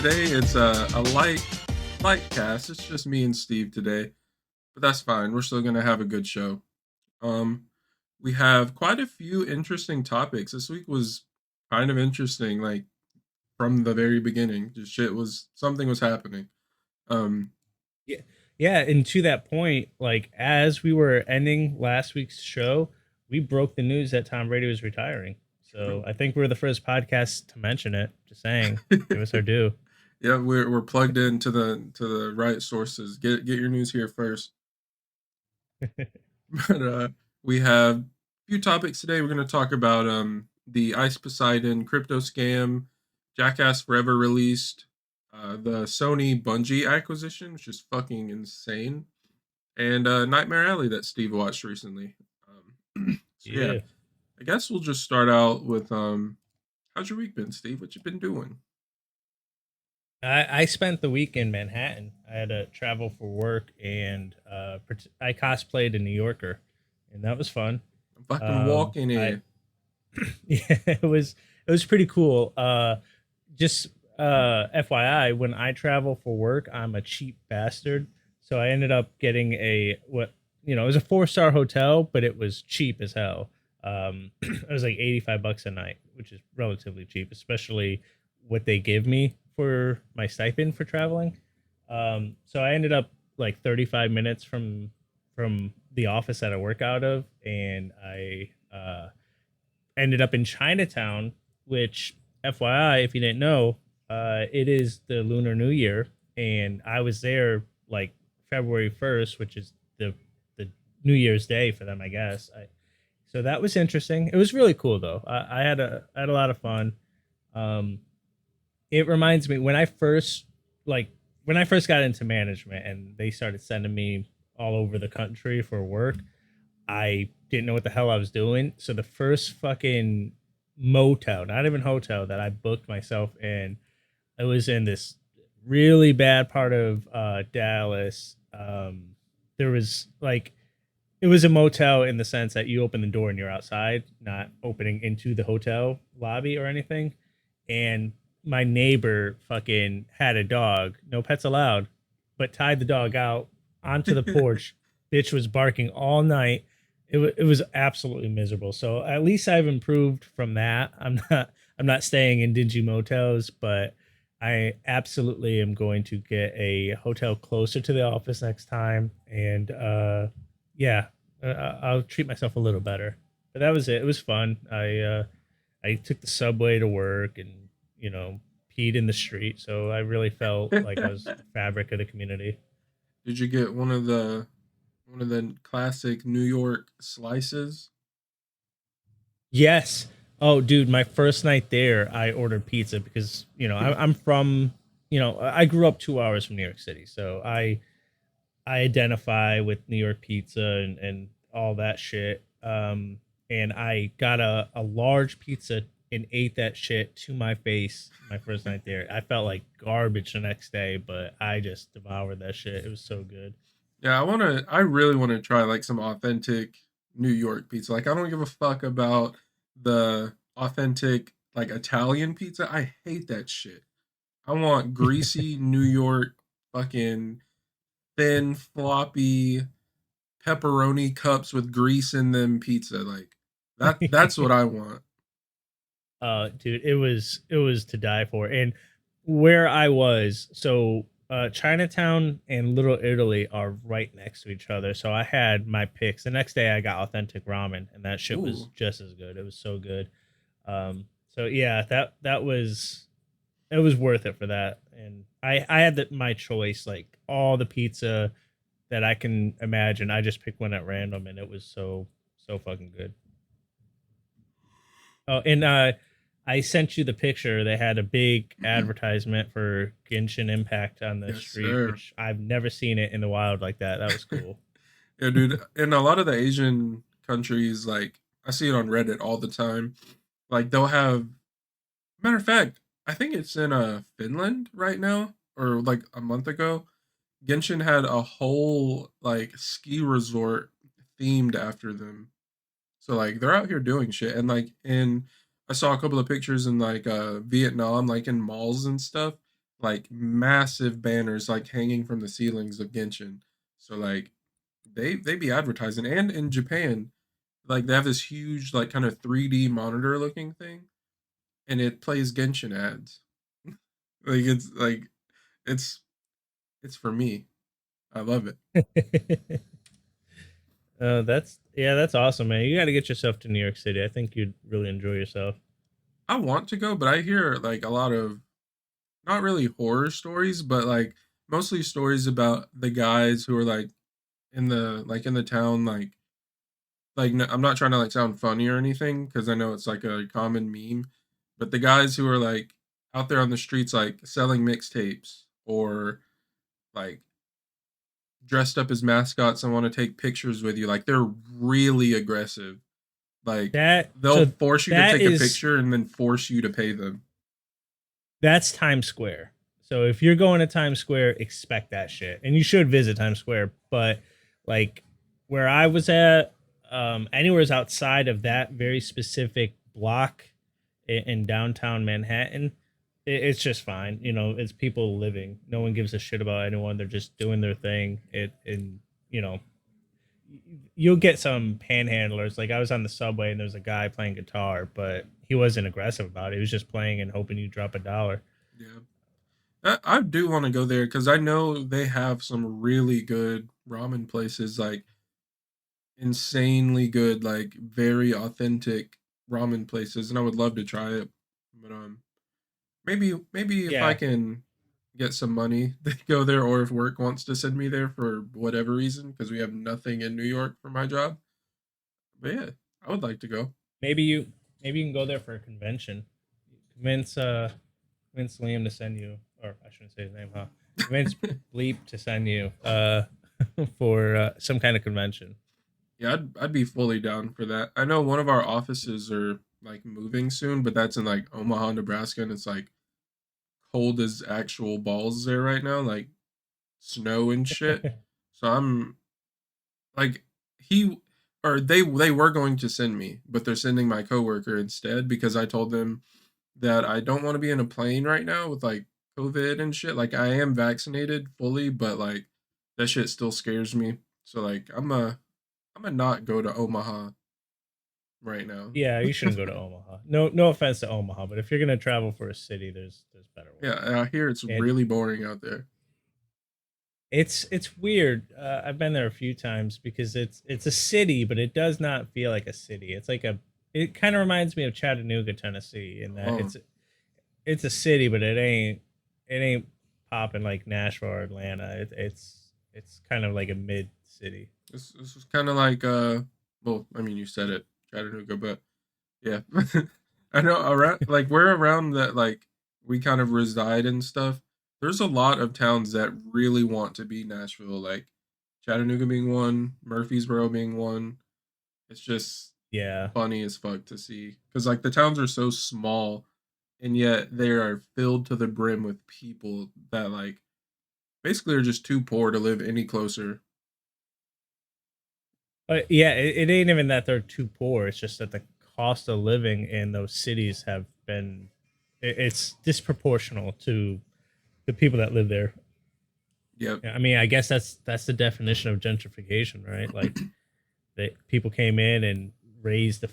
today it's a light cast. It's just me and Steve today, but that's fine. We're still gonna have a good show. Um, we have quite a few interesting topics. This week was kind of interesting, like from the very beginning. Just shit was something was happening. Um, Yeah, yeah, and to that point, like as we were ending last week's show, we broke the news that Tom Brady was retiring. So True. I think we're the first podcast to mention it. Just saying, give us our due. Yeah, we're plugged into the right sources. Get your news here first. But we have a few topics today. We're going to talk about the Ice Poseidon crypto scam, Jackass Forever released, the Sony Bungie acquisition, which is fucking insane, and Nightmare Alley that Steve watched recently. So yeah, Yeah, I guess we'll just start out with how's your week been, Steve? What you been doing? I spent the week in Manhattan. I had to travel for work, and I cosplayed a New Yorker, and that was fun. I'm fucking walking I here. Yeah, it was pretty cool. Just FYI, when I travel for work, I'm a cheap bastard. So I ended up getting a what it was a 4-star hotel, but it was cheap as hell. It was like $85 a night, which is relatively cheap, especially what they give me for my stipend for traveling. So I ended up like 35 minutes from the office that I work out of, and I ended up in Chinatown, which, FYI, if you didn't know, it is the Lunar New Year, and I was there like February 1st, which is the New Year's Day for them, I guess. So that was interesting. It was really cool though. I had a lot of fun. Um, it reminds me like when I first got into management and they started sending me all over the country for work. I didn't know what the hell I was doing. So the first fucking motel, not even hotel, that I booked myself in, it was in this really bad part of Dallas. There was like it was a motel in the sense that you open the door and you're outside, not opening into the hotel lobby or anything. And my neighbor fucking had a dog, no pets allowed, but tied the dog out onto the porch. Bitch was barking all night. It was absolutely miserable. So at least I've improved from that. I'm not staying in dingy motels, but I absolutely am going to get a hotel closer to the office next time. And yeah, I'll treat myself a little better. But that was it. It was fun. I took the subway to work and peed in the street, so I really felt like I was the fabric of the community. Did you get one of the classic New York slices? Yes. Oh, dude, my first night there, I ordered pizza because I'm from I grew up 2 hours from New York City, so I identify with New York pizza and all that shit. And I got a large pizza and ate that shit to my face my first night there. I felt like garbage the next day, but I just devoured that shit. It was so good. Yeah, I really wanna try, like, some authentic New York pizza. Like, I don't give a fuck about the authentic, like, Italian pizza. I hate that shit. I want greasy New York, fucking thin, floppy pepperoni cups with grease in them pizza. Like, that's what I want. Dude, it was to die for. And where I was, so Chinatown and Little Italy are right next to each other. So I had my picks. The next day I got authentic ramen and that shit was Ooh. just as good. It was so good. So yeah, that was it was worth it for that. And I had my choice, like all the pizza that I can imagine. I just picked one at random and it was so fucking good. Oh, and I sent you the picture. They had a big advertisement for Genshin Impact on the Yes, street, sir. which I've never seen it in the wild like that. That was cool. Yeah, dude. In a lot of the Asian countries, like I see it on Reddit all the time. Like they'll have matter of fact, I think it's in Finland right now, or like a month ago. Genshin had a whole like ski resort themed after them. So like they're out here doing shit, and like in I saw a couple of pictures in like Vietnam, like in malls and stuff. like massive banners like hanging from the ceilings of Genshin. So like they be advertising, and in Japan, like they have this huge like kind of 3D monitor looking thing, and it plays Genshin ads. Like it's it's for me. I love it. That's yeah, that's awesome, man. You got to get yourself to New York City. I think you'd really enjoy yourself. I want to go, but I hear like a lot of not really horror stories, but like mostly stories about the guys who are like in the town like I'm not trying to like sound funny or anything because I know it's like a common meme, but the guys who are like out there on the streets like selling mixtapes or like dressed up as mascots and want to take pictures with you, like they're really aggressive. Like That they'll so force you to that take a is picture and then force you to pay them. that's Times Square. So if you're going to Times Square, expect that shit. And you should visit Times Square, but like where I was at, anywhere's outside of that very specific block in downtown Manhattan, it's just fine. You know, it's people living. No one gives a shit about anyone. They're just doing their thing. And you know, you'll get some panhandlers. Like I was on the subway and there was a guy playing guitar, but he wasn't aggressive about it. He was just playing and hoping you drop a dollar. Yeah. I do want to go there because I know they have some really good ramen places, like insanely good, like very authentic ramen places, and I would love to try it. But maybe if I Yeah, can get some money to go there, or if work wants to send me there for whatever reason, because we have nothing in New York for my job. But yeah, I would like to go. maybe you maybe you can go there for a convention. Convince convince Liam to send you, or I shouldn't say his name, huh? Convince Bleep to send you for some kind of convention. Yeah, I'd be fully down for that. I know one of our offices are like moving soon, but that's in like Omaha, Nebraska, and it's like cold as actual balls there right now, like snow and shit. So I'm like he or they were going to send me, but they're sending my coworker instead because I told them that I don't want to be in a plane right now with like COVID and shit. Like I am vaccinated fully, but like that shit still scares me. So like I'm a not go to Omaha right now. Yeah, you shouldn't go to Omaha. No offense to Omaha, but if you're gonna travel for a city, there's better Yeah, ones. and I hear it's And really boring out there. it's weird. I've been there a few times because it's a city, but it does not feel like a city. It's like a it kind of reminds me of Chattanooga, Tennessee, in that Oh, it's a city, but it ain't popping like Nashville or Atlanta. It's kind of like a mid city. this is kind of like well, I mean you said it, Chattanooga, but yeah, I know around like we're around that like we kind of reside and stuff. There's a lot of towns that really want to be Nashville, like Chattanooga being one, Murfreesboro being one. It's just Yeah. funny as fuck to see because like the towns are so small, and yet they are filled to the brim with people that like basically are just too poor to live any closer. Yeah, it ain't even that they're too poor. It's just that the cost of living in those cities have been it's disproportional to the people that live there. Yep. Yeah, I mean, I guess that's the definition of gentrification, right? Like that people came in and raised the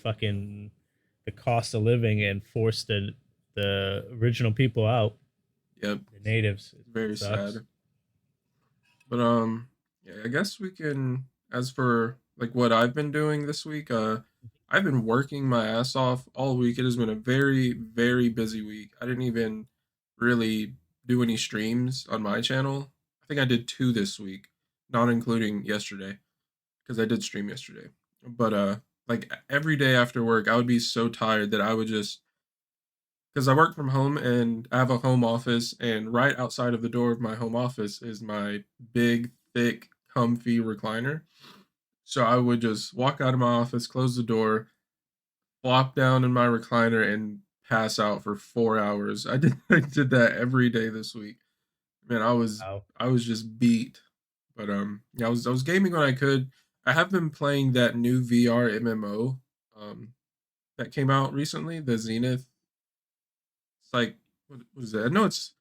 cost of living and forced the original people out, Yep. the natives. It's It very sucks. sad. But yeah, I guess we can as for like what I've been doing this week, I've been working my ass off all week. It has been a very, very busy week. I didn't even really do any streams on my channel. I think I did two this week, not including yesterday, because I did stream yesterday. But like every day after work, I would be so tired that I would just because I work from home and I have a home office, and right outside of the door of my home office is my big, thick, comfy recliner. So I would just walk out of my office, close the door, flop down in my recliner, and pass out for 4 hours. I did that every day this week. Man, Wow. I was just beat. But yeah, I was gaming when I could. I have been playing that new VR MMO that came out recently, the Zenith. It's like what is it? I know it's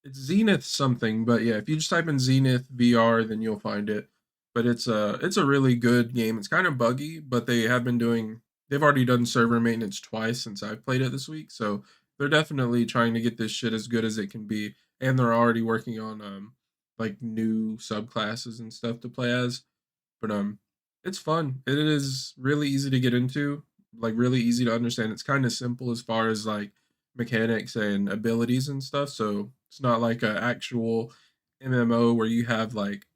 It's Zenith something, but yeah, if you just type in Zenith VR, then you'll find it. But it's a really good game. It's kind of buggy, but they've already done server maintenance twice since I've played it this week, so they're definitely trying to get this shit as good as it can be, and they're already working on like new subclasses and stuff to play as. But it's fun. It is really easy to get into, like really easy to understand. It's kind of simple as far as like mechanics and abilities and stuff. So it's not like a actual MMO where you have like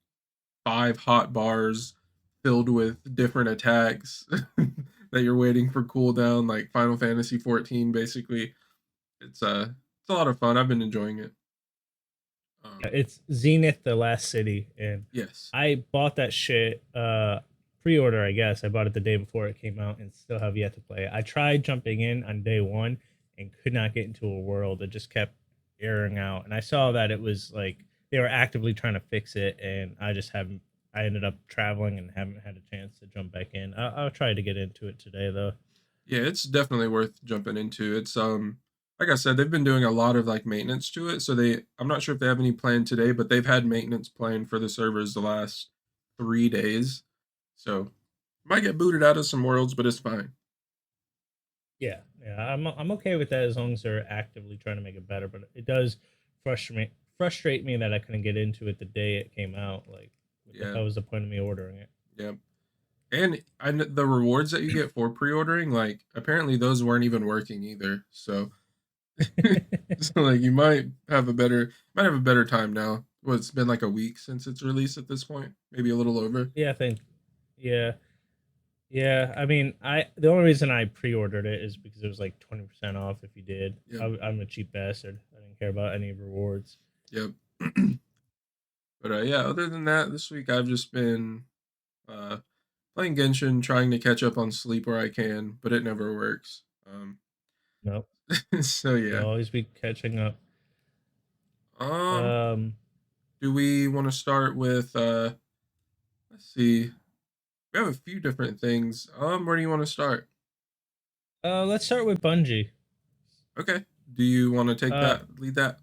five hot bars filled with different attacks that you're waiting for cooldown, like Final Fantasy 14 basically. It's a lot of fun. I've been enjoying it. Um It's Zenith, the Last City, and yes. I bought that shit pre-order. I guess I bought it the day before it came out, and still have yet to play it. I tried jumping in on day one and could not get into a world. It just kept airing out, and I saw that it was like they were actively trying to fix it, and I just haven't. I ended up traveling and haven't had a chance to jump back in. I'll try to get into it today, though. Yeah, it's definitely worth jumping into. It's like I said, they've been doing a lot of like maintenance to it. So I'm not sure if they have any planned today, but they've had maintenance planned for the servers the last 3 days. So might get booted out of some worlds, but it's fine. Yeah, yeah, I'm okay with that as long as they're actively trying to make it better. But it does frustrate me that I couldn't get into it the day it came out. Like, what the Yeah, hell was the point of me ordering it? yeah. And the rewards that you get for pre-ordering, like apparently those weren't even working either. So, so like you might have a better time now. Well, it's been like a week since it's released at this point, maybe a little over. Yeah, I think. Yeah, yeah. I mean, I the only reason I pre-ordered it is because it was like 20% off if you did. Yeah, I'm a cheap bastard. I didn't care about any rewards. yep. But yeah, other than that, this week I've just been uh, playing Genshin, trying to catch up on sleep where I can, but it never works. Nope. So yeah. You'll always be catching up. Um, Um, do we want to start with let's see. We have a few different things. Where do you want to start? let's start with Bungie. Okay. Do you want to take Uh, that lead that?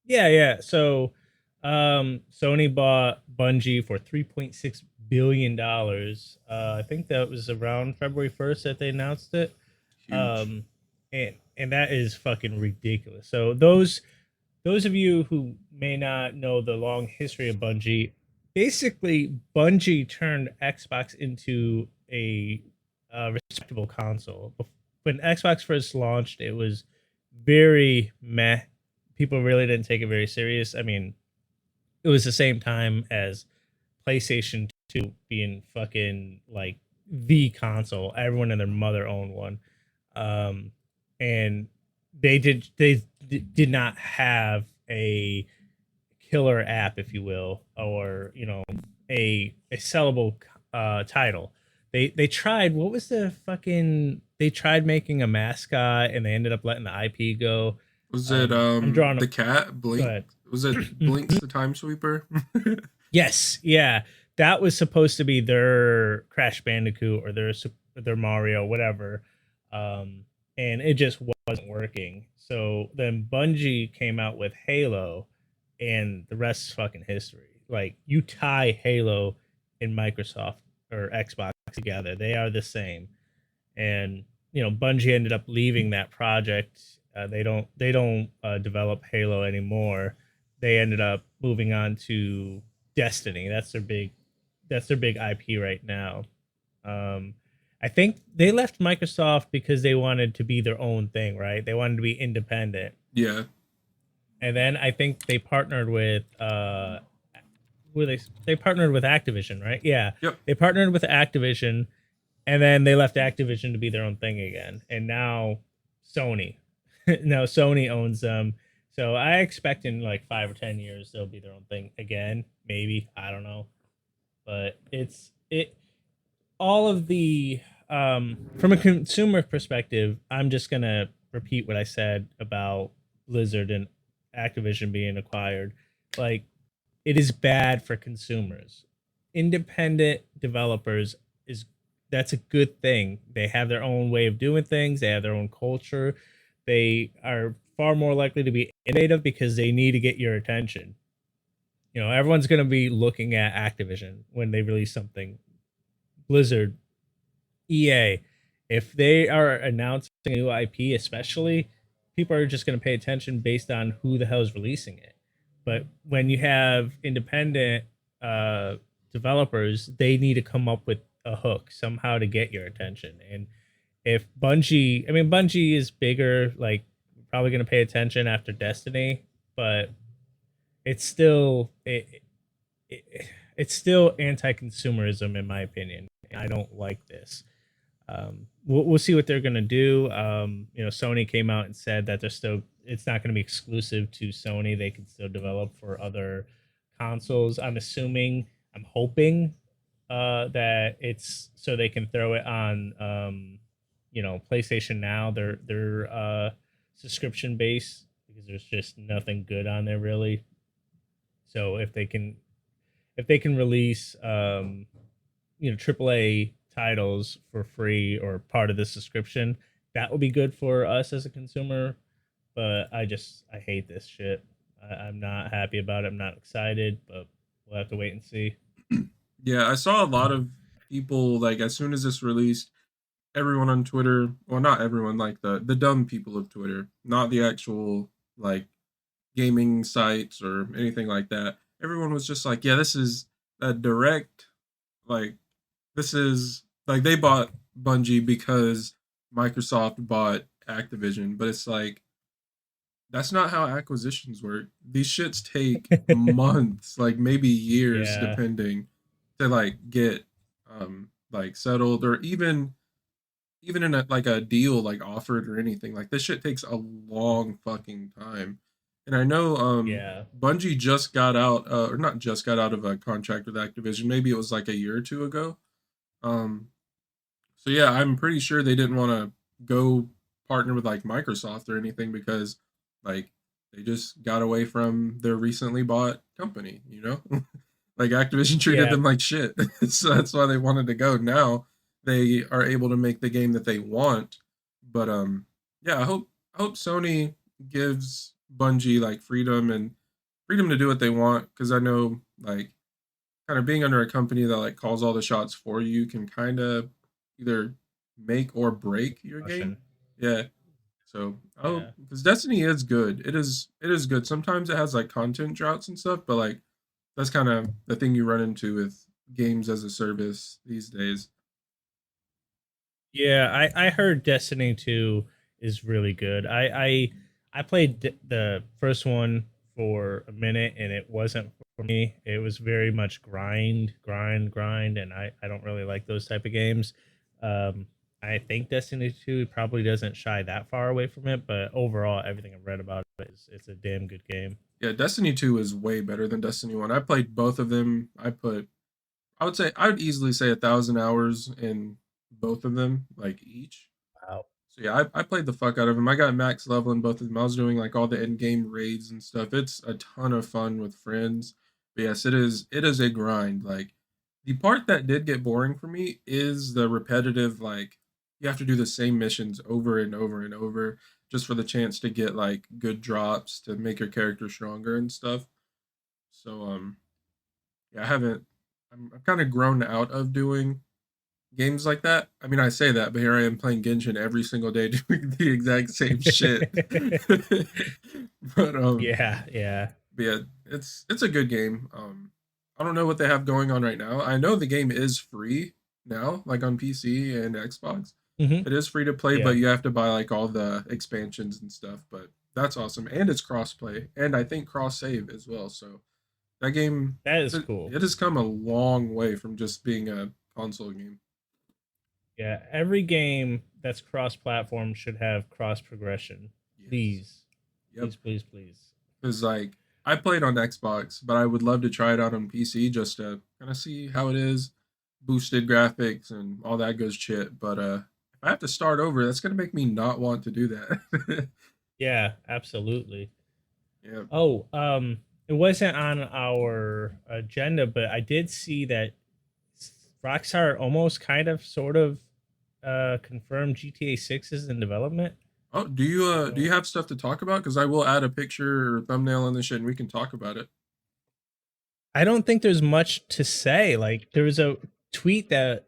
Yeah, yeah. So, Sony bought Bungie for $3.6 billion. I think that was around February 1st that they announced it. Huge. Um, and that is fucking ridiculous. So those of you who may not know the long history of Bungie, basically Bungie turned Xbox into a respectable console. When Xbox first launched, it was very meh. People really didn't take it very serious. I mean, it was the same time as PlayStation 2 being fucking like the console. Everyone and their mother owned one. Um, and they did not have a killer app, if you will, or a sellable title. They tried. What was the fucking? They tried making a mascot, and they ended up letting the IP go. Was it I'm drawing. the cat Go Blink? ahead. Was it Blinks the Time Sweeper? Yes, yeah, that was supposed to be their Crash Bandicoot or their Mario, whatever, um, and it just wasn't working. So then Bungie came out with Halo, and the rest is fucking history. Like you tie Halo and Microsoft or Xbox together, they are the same. And Bungie ended up leaving that project. They don't develop Halo anymore. They ended up moving on to Destiny. That's their big IP right now. Um, I think they left Microsoft because they wanted to be their own thing, right? They wanted to be independent. Yeah. And then I think they partnered with who they partnered with Activision, right? Yeah. Yep. They partnered with Activision, and then they left Activision to be their own thing again. And now Sony. Now Sony owns them. So I expect in like 5 or 10 years they'll be their own thing again. Maybe. I don't know. But it all of the from a consumer perspective, I'm just gonna repeat what I said about Blizzard and Activision being acquired. Like it is bad for consumers. Independent developers is that's a good thing. They have their own way of doing things. They have their own culture. They are far more likely to be innovative because they need to get your attention. You know, everyone's going to be looking at Activision when they release something. Blizzard, EA, if they are announcing a new IP, especially, people are just going to pay attention based on who the hell is releasing it. But when you have independent uh, developers, they need to come up with a hook somehow to get your attention. And if Bungie, I mean, Bungie is bigger, like, probably going to pay attention after Destiny, but it's still it's still anti-consumerism in my opinion. I don't like this. We'll see what they're gonna do. You know, Sony came out and said that they're still it's not gonna be exclusive to Sony. They can still develop for other consoles. I'm assuming, I'm hoping that it's so they can throw it on you know, PlayStation Now, their subscription base, because there's just nothing good on there really. So if they can release you know, AAA titles for free or part of the subscription, that would be good for us as a consumer. But I hate this shit. I'm not happy about it. I'm not excited, but we'll have to wait and see. Yeah, I saw a lot of people like as soon as this released, everyone on Twitter, well, not everyone, like the dumb people of Twitter, not the actual like gaming sites or anything like that. Everyone was just like, yeah, this is a direct, like, this is like they bought Bungie because Microsoft bought Activision, but it's like that's not how acquisitions work. These shits take months, like maybe years, Yeah. depending, to like get like settled, or even in a like a deal like offered or anything. Like this shit takes a long fucking time. And I know Yeah. Bungie just got out or not just got out of a contract with Activision. Maybe it was like a year or two ago. Um so yeah, I'm pretty sure they didn't want to go partner with like Microsoft or anything because like they just got away from their recently bought company, you know? Like Activision treated Yeah. them like shit. So that's why they wanted to go. Now they are able to make the game that they want. But yeah, I hope Sony gives Bungie like freedom to do what they want, because I know like kind of being under a company that like calls all the shots for you can kind of either make or break your game. Russian. Yeah. So I hope, Yeah. because Destiny is good. It is good. Sometimes it has like content droughts and stuff, but like that's kind of the thing you run into with games as a service these days. Yeah, I heard Destiny 2 is really good. I played the first one for a minute and it wasn't for me. It was very much grind, and I don't really like those type of games. Um, I think Destiny 2 probably doesn't shy that far away from it, but overall, everything I've read about it is it's a damn good game. Yeah, Destiny 2 is way better than Destiny 1. I played both of them. I would easily say 1,000 hours in both of them, like each. Wow. So yeah, I played the fuck out of them. I got max level in both of them. I was doing like all the end game raids and stuff. It's a ton of fun with friends. But yes, it is a grind. Like the part that did get boring for me is the repetitive, like you have to do the same missions over and over and over just for the chance to get like good drops to make your character stronger and stuff. So yeah, I'm kind of grown out of doing games like that. I mean, I say that, but here I am playing Genshin every single day doing the exact same shit. but Yeah, yeah. but yeah, it's a good game. I don't know what they have going on right now. I know the game is free now, like on PC and Xbox. Hmm. It is free to play, but Yeah, you have to buy like all the expansions and stuff. But that's awesome, and it's cross play, and I think cross save as well. So that game, that is it, cool. it has come a long way from just being a console game. Yeah, every game that's cross-platform should have cross progression. Yes. Please, Yep. please, please, please. Because like I played on Xbox, but I would love to try it out on PC just to kind of see how it is, boosted graphics and all that good shit. But if I have to start over, that's gonna make me not want to do that. Yeah, absolutely. Yeah. Oh, it wasn't on our agenda, but I did see that Rockstar almost kind of sort of confirmed GTA 6 is in development. Oh, do you So have stuff to talk about? Because I will add a picture or thumbnail on this shit, and we can talk about it. I don't think there's much to say. Like there was a tweet that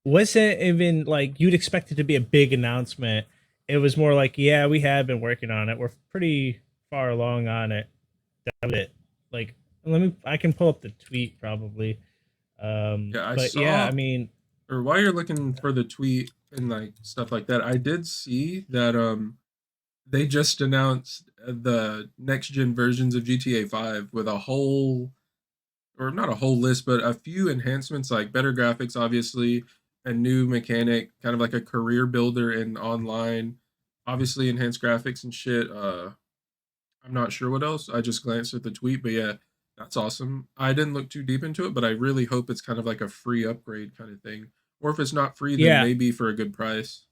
wasn't even like you'd expect it to be a big announcement. It was more like, yeah, we have been working on it. We're pretty far along on it. That was it. Like I can pull up the tweet probably. Yeah, I But yeah, I saw, mean, or while you're looking for the tweet and like stuff like that, I did see that they just announced the next gen versions of GTA 5 with a whole, or not a whole list, but a few enhancements like better graphics, obviously, a new mechanic, kind of like a career builder in online, obviously enhanced graphics and shit. I'm not sure what else. I just glanced at the tweet, but yeah, that's awesome. I didn't look too deep into it, but I really hope it's kind of like a free upgrade kind of thing. Or if it's not free, then yeah, maybe for a good price.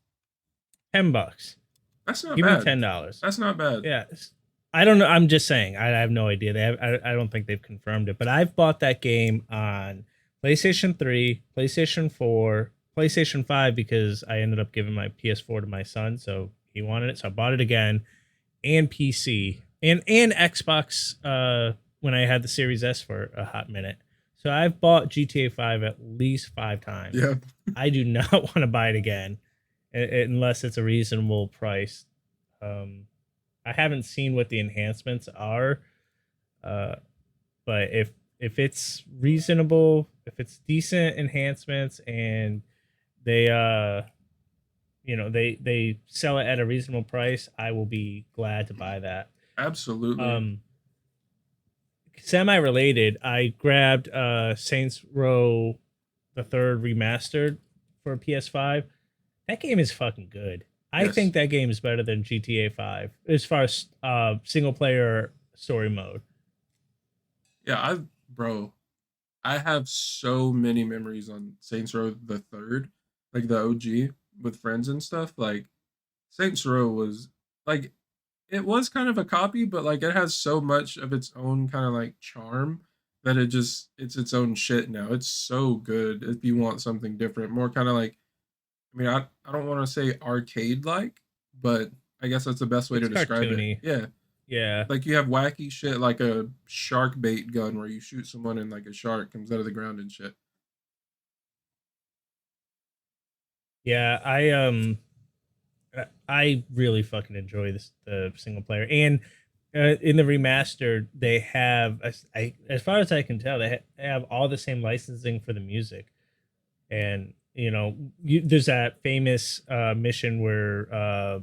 $10. That's not Give me bad. $10. That's not bad. Yeah. I don't know. I'm just saying. I have no idea. I don't think they've confirmed it. But I've bought that game on PlayStation 3, PlayStation 4, PlayStation 5 because I ended up giving my PS4 to my son, so he wanted it. So I bought it again, and PC and Xbox when I had the Series S for a hot minute. So I've bought GTA 5 at least 5 times. Yeah, I do not want to buy it again unless it's a reasonable price. Um, I haven't seen what the enhancements are, uh, but if it's reasonable, if it's decent enhancements, and they they sell it at a reasonable price, I will be glad to buy that. absolutely. Um, Semi related, I grabbed Saints Row the third remastered for PS5. That game is fucking good. I Yes. think that game is better than GTA 5 as far as single player story mode. Yeah, bro, I have so many memories on Saints Row the Third, like the OG, with friends and stuff. Like Saints Row was like, it was kind of a copy, but like it has so much of its own kind of like charm that it's its own shit now. It's so good if you want something different, more kind of like, I mean, I don't want to say arcade like, but I guess that's the best way to It's describe it. cartoony. Yeah, Yeah. like you have wacky shit like a shark bait gun where you shoot someone and like a shark comes out of the ground and shit. Yeah, I really fucking enjoy this the single player, and in the remastered they have as far as I can tell they have all the same licensing for the music, and there's that famous mission where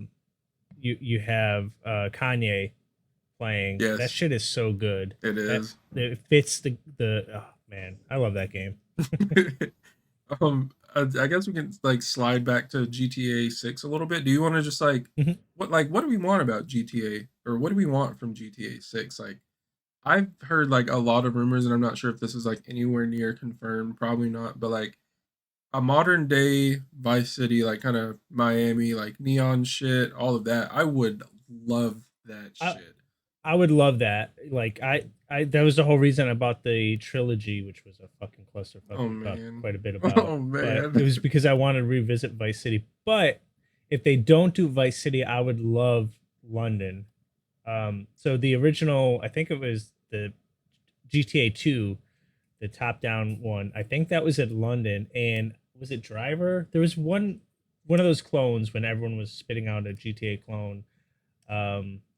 you have Kanye playing. That Yes, shit is so good. it That is. it fits the oh man, I love that game. I guess we can like slide back to GTA 6 a little bit. Do you want to just Mhm. what do we want about GTA, or what do we want from GTA 6? Like I've heard like a lot of rumors, and I'm not sure if this is like anywhere near confirmed, probably not, but like a modern day Vice City, like kind of Miami, like neon shit, all of that. I would love that I shit. I would love that. Like I that was the whole reason I bought the trilogy, which was a fucking clusterfuck Oh we talked man. quite a bit about. Oh But it man. was because I wanted to revisit Vice City. But if they don't do Vice City, I would love London. So the original, I think it was the GTA 2, the top down one. I think that was at London. And was it Driver? There was one of those clones when everyone was spitting out a GTA clone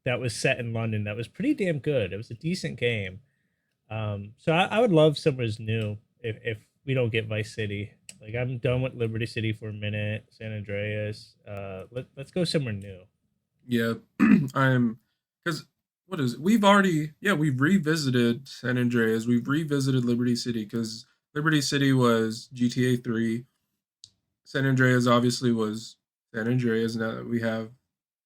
that was set in London. That was pretty damn good. It was a decent game. So I would love somewhere new if we don't get Vice City. Like I'm done with Liberty City for a minute, San Andreas. Let's go somewhere new. Yeah, I'm because what is it? We've already, yeah, we've revisited San Andreas, we've revisited Liberty City because Liberty City was GTA 3. San Andreas obviously was San Andreas now that we have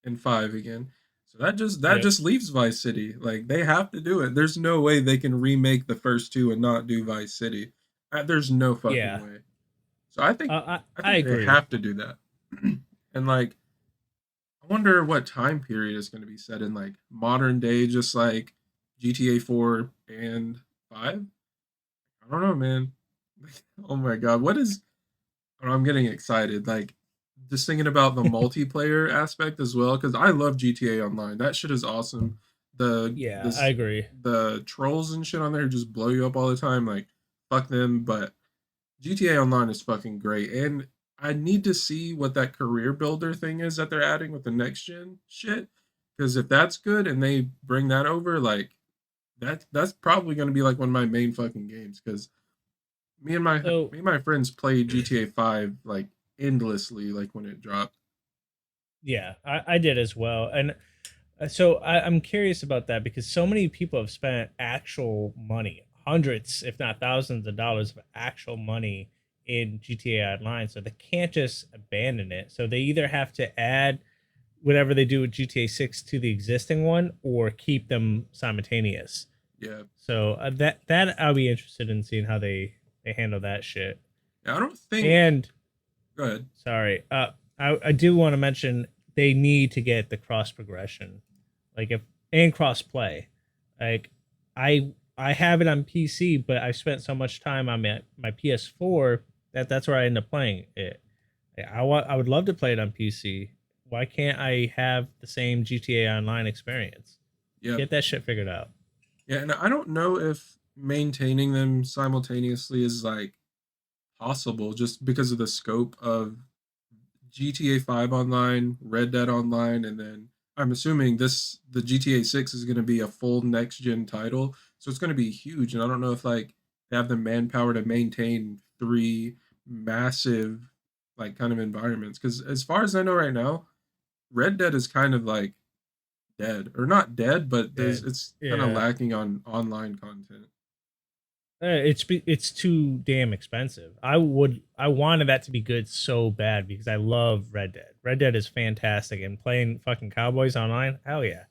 in 5 again. So that Yep. just leaves Vice City. Like they have to do it. There's no way they can remake the first two and not do Vice City. There's no fucking Yeah. way. So I think I I think they agree. have to do that. And like I wonder what time period is going to be set in, like modern day, just like GTA 4 and 5. I don't know, man. Oh my god, what is? Oh, I'm getting excited. Like just thinking about the multiplayer aspect as well, because I love GTA Online. That shit is awesome. The Yeah, I this agree. the trolls and shit on there just blow you up all the time. Like fuck them. But GTA Online is fucking great, and I need to see what that career builder thing is that they're adding with the next gen shit. Because if that's good and they bring that over, like that's probably going to be like one of my main fucking games. Because So me and my friends played GTA 5 like endlessly, like when it dropped. yeah, I did as well. And so I'm curious about that because so many people have spent actual money, hundreds, if not thousands of dollars of actual money in GTA Online. So they can't just abandon it. So they either have to add whatever they do with GTA 6 to the existing one or keep them simultaneous. Yeah, So that I'll be interested in seeing how they handle that shit. yeah. I don't think. And Go ahead. sorry, I do want to mention they need to get the cross progression, like if and cross play. Like I have it on PC, but I spent so much time on my PS4 that's where I end up playing it. I would love to play it on PC. Why can't I have the same GTA Online experience? Yeah, Get that shit figured out. yeah. And I don't know if maintaining them simultaneously is like possible, just because of the scope of GTA 5 online, Red Dead Online, and then I'm assuming the GTA 6 is going to be a full next gen title. So it's going to be huge, and I don't know if like they have the manpower to maintain three massive like kind of environments, cuz as far as I know right now, Red Dead is kind of like dead, or not dead, but Yeah, it's kind of yeah. lacking on online content. It's too damn expensive. I wanted that to be good so bad because I love Red Dead. Red Dead is fantastic, and playing fucking cowboys online, hell yeah.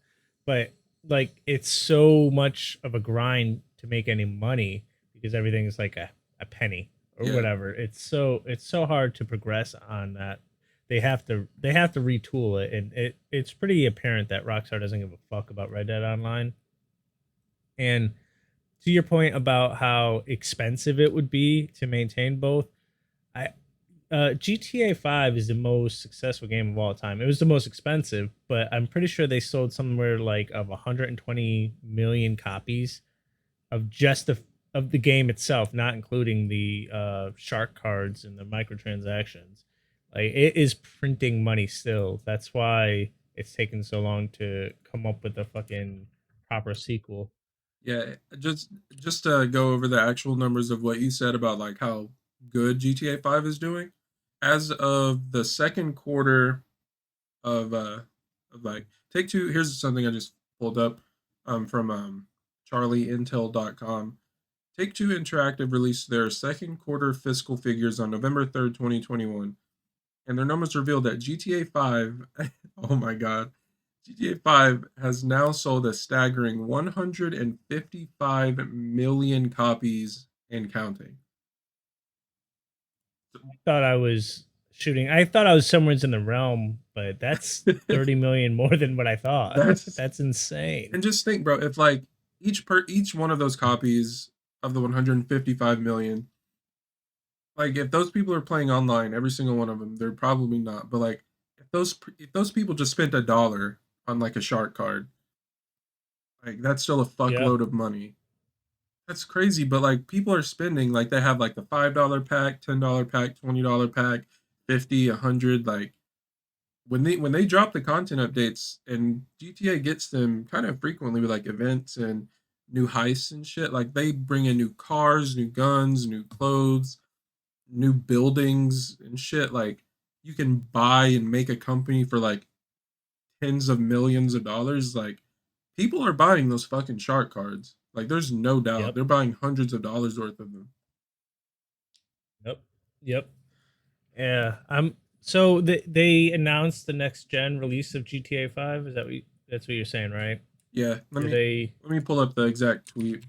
But like, it's so much of a grind to make any money because everything's like a penny or Yeah. whatever. It's so hard to progress on that. They have to retool it, and it's pretty apparent that Rockstar doesn't give a fuck about Red Dead Online. And to your point about how expensive it would be to maintain both, I GTA 5 is the most successful game of all time. It was the most expensive, but I'm pretty sure they sold somewhere like of 120 million copies of just the game itself, not including the shark cards and the microtransactions. Like, it is printing money still. That's why it's taken so long to come up with a fucking proper sequel. Yeah, just to go over the actual numbers of what you said about like how good GTA 5 is doing. As of the second quarter of like Take Two, here's something I just pulled up from charlieintel.com. Take Two Interactive released their second quarter fiscal figures on November 3rd, 2021, and their numbers revealed that GTA 5, oh my god, GTA 5 has now sold a staggering 155 million copies and counting. Thought I was shooting. I thought I was somewhere in the realm, but that's 30 million more than what I thought. That's That's insane. and just think, bro, if like each one of those copies of the 155 million, like if those people are playing online, every single one of them, they're probably not. But like if those people just spent $1 on like a shark card, like that's still a Yep. fuckload of money. That's crazy, but like people are spending like they have like the $5 pack, $10 pack, $20 pack, 50, 100. Like when they drop the content updates, and GTA gets them kind of frequently with like events and new heists and shit. Like they bring in new cars, new guns, new clothes, new buildings and shit. Like you can buy and make a company for like tens of millions of dollars. Like people are buying those fucking shark cards. Like there's no doubt Yep. they're buying hundreds of dollars worth of them. Yep. Yep. Yeah. So they announced the next gen release of GTA 5. Is that that's what you're saying, right? Yeah, Do they let me pull up the exact tweet.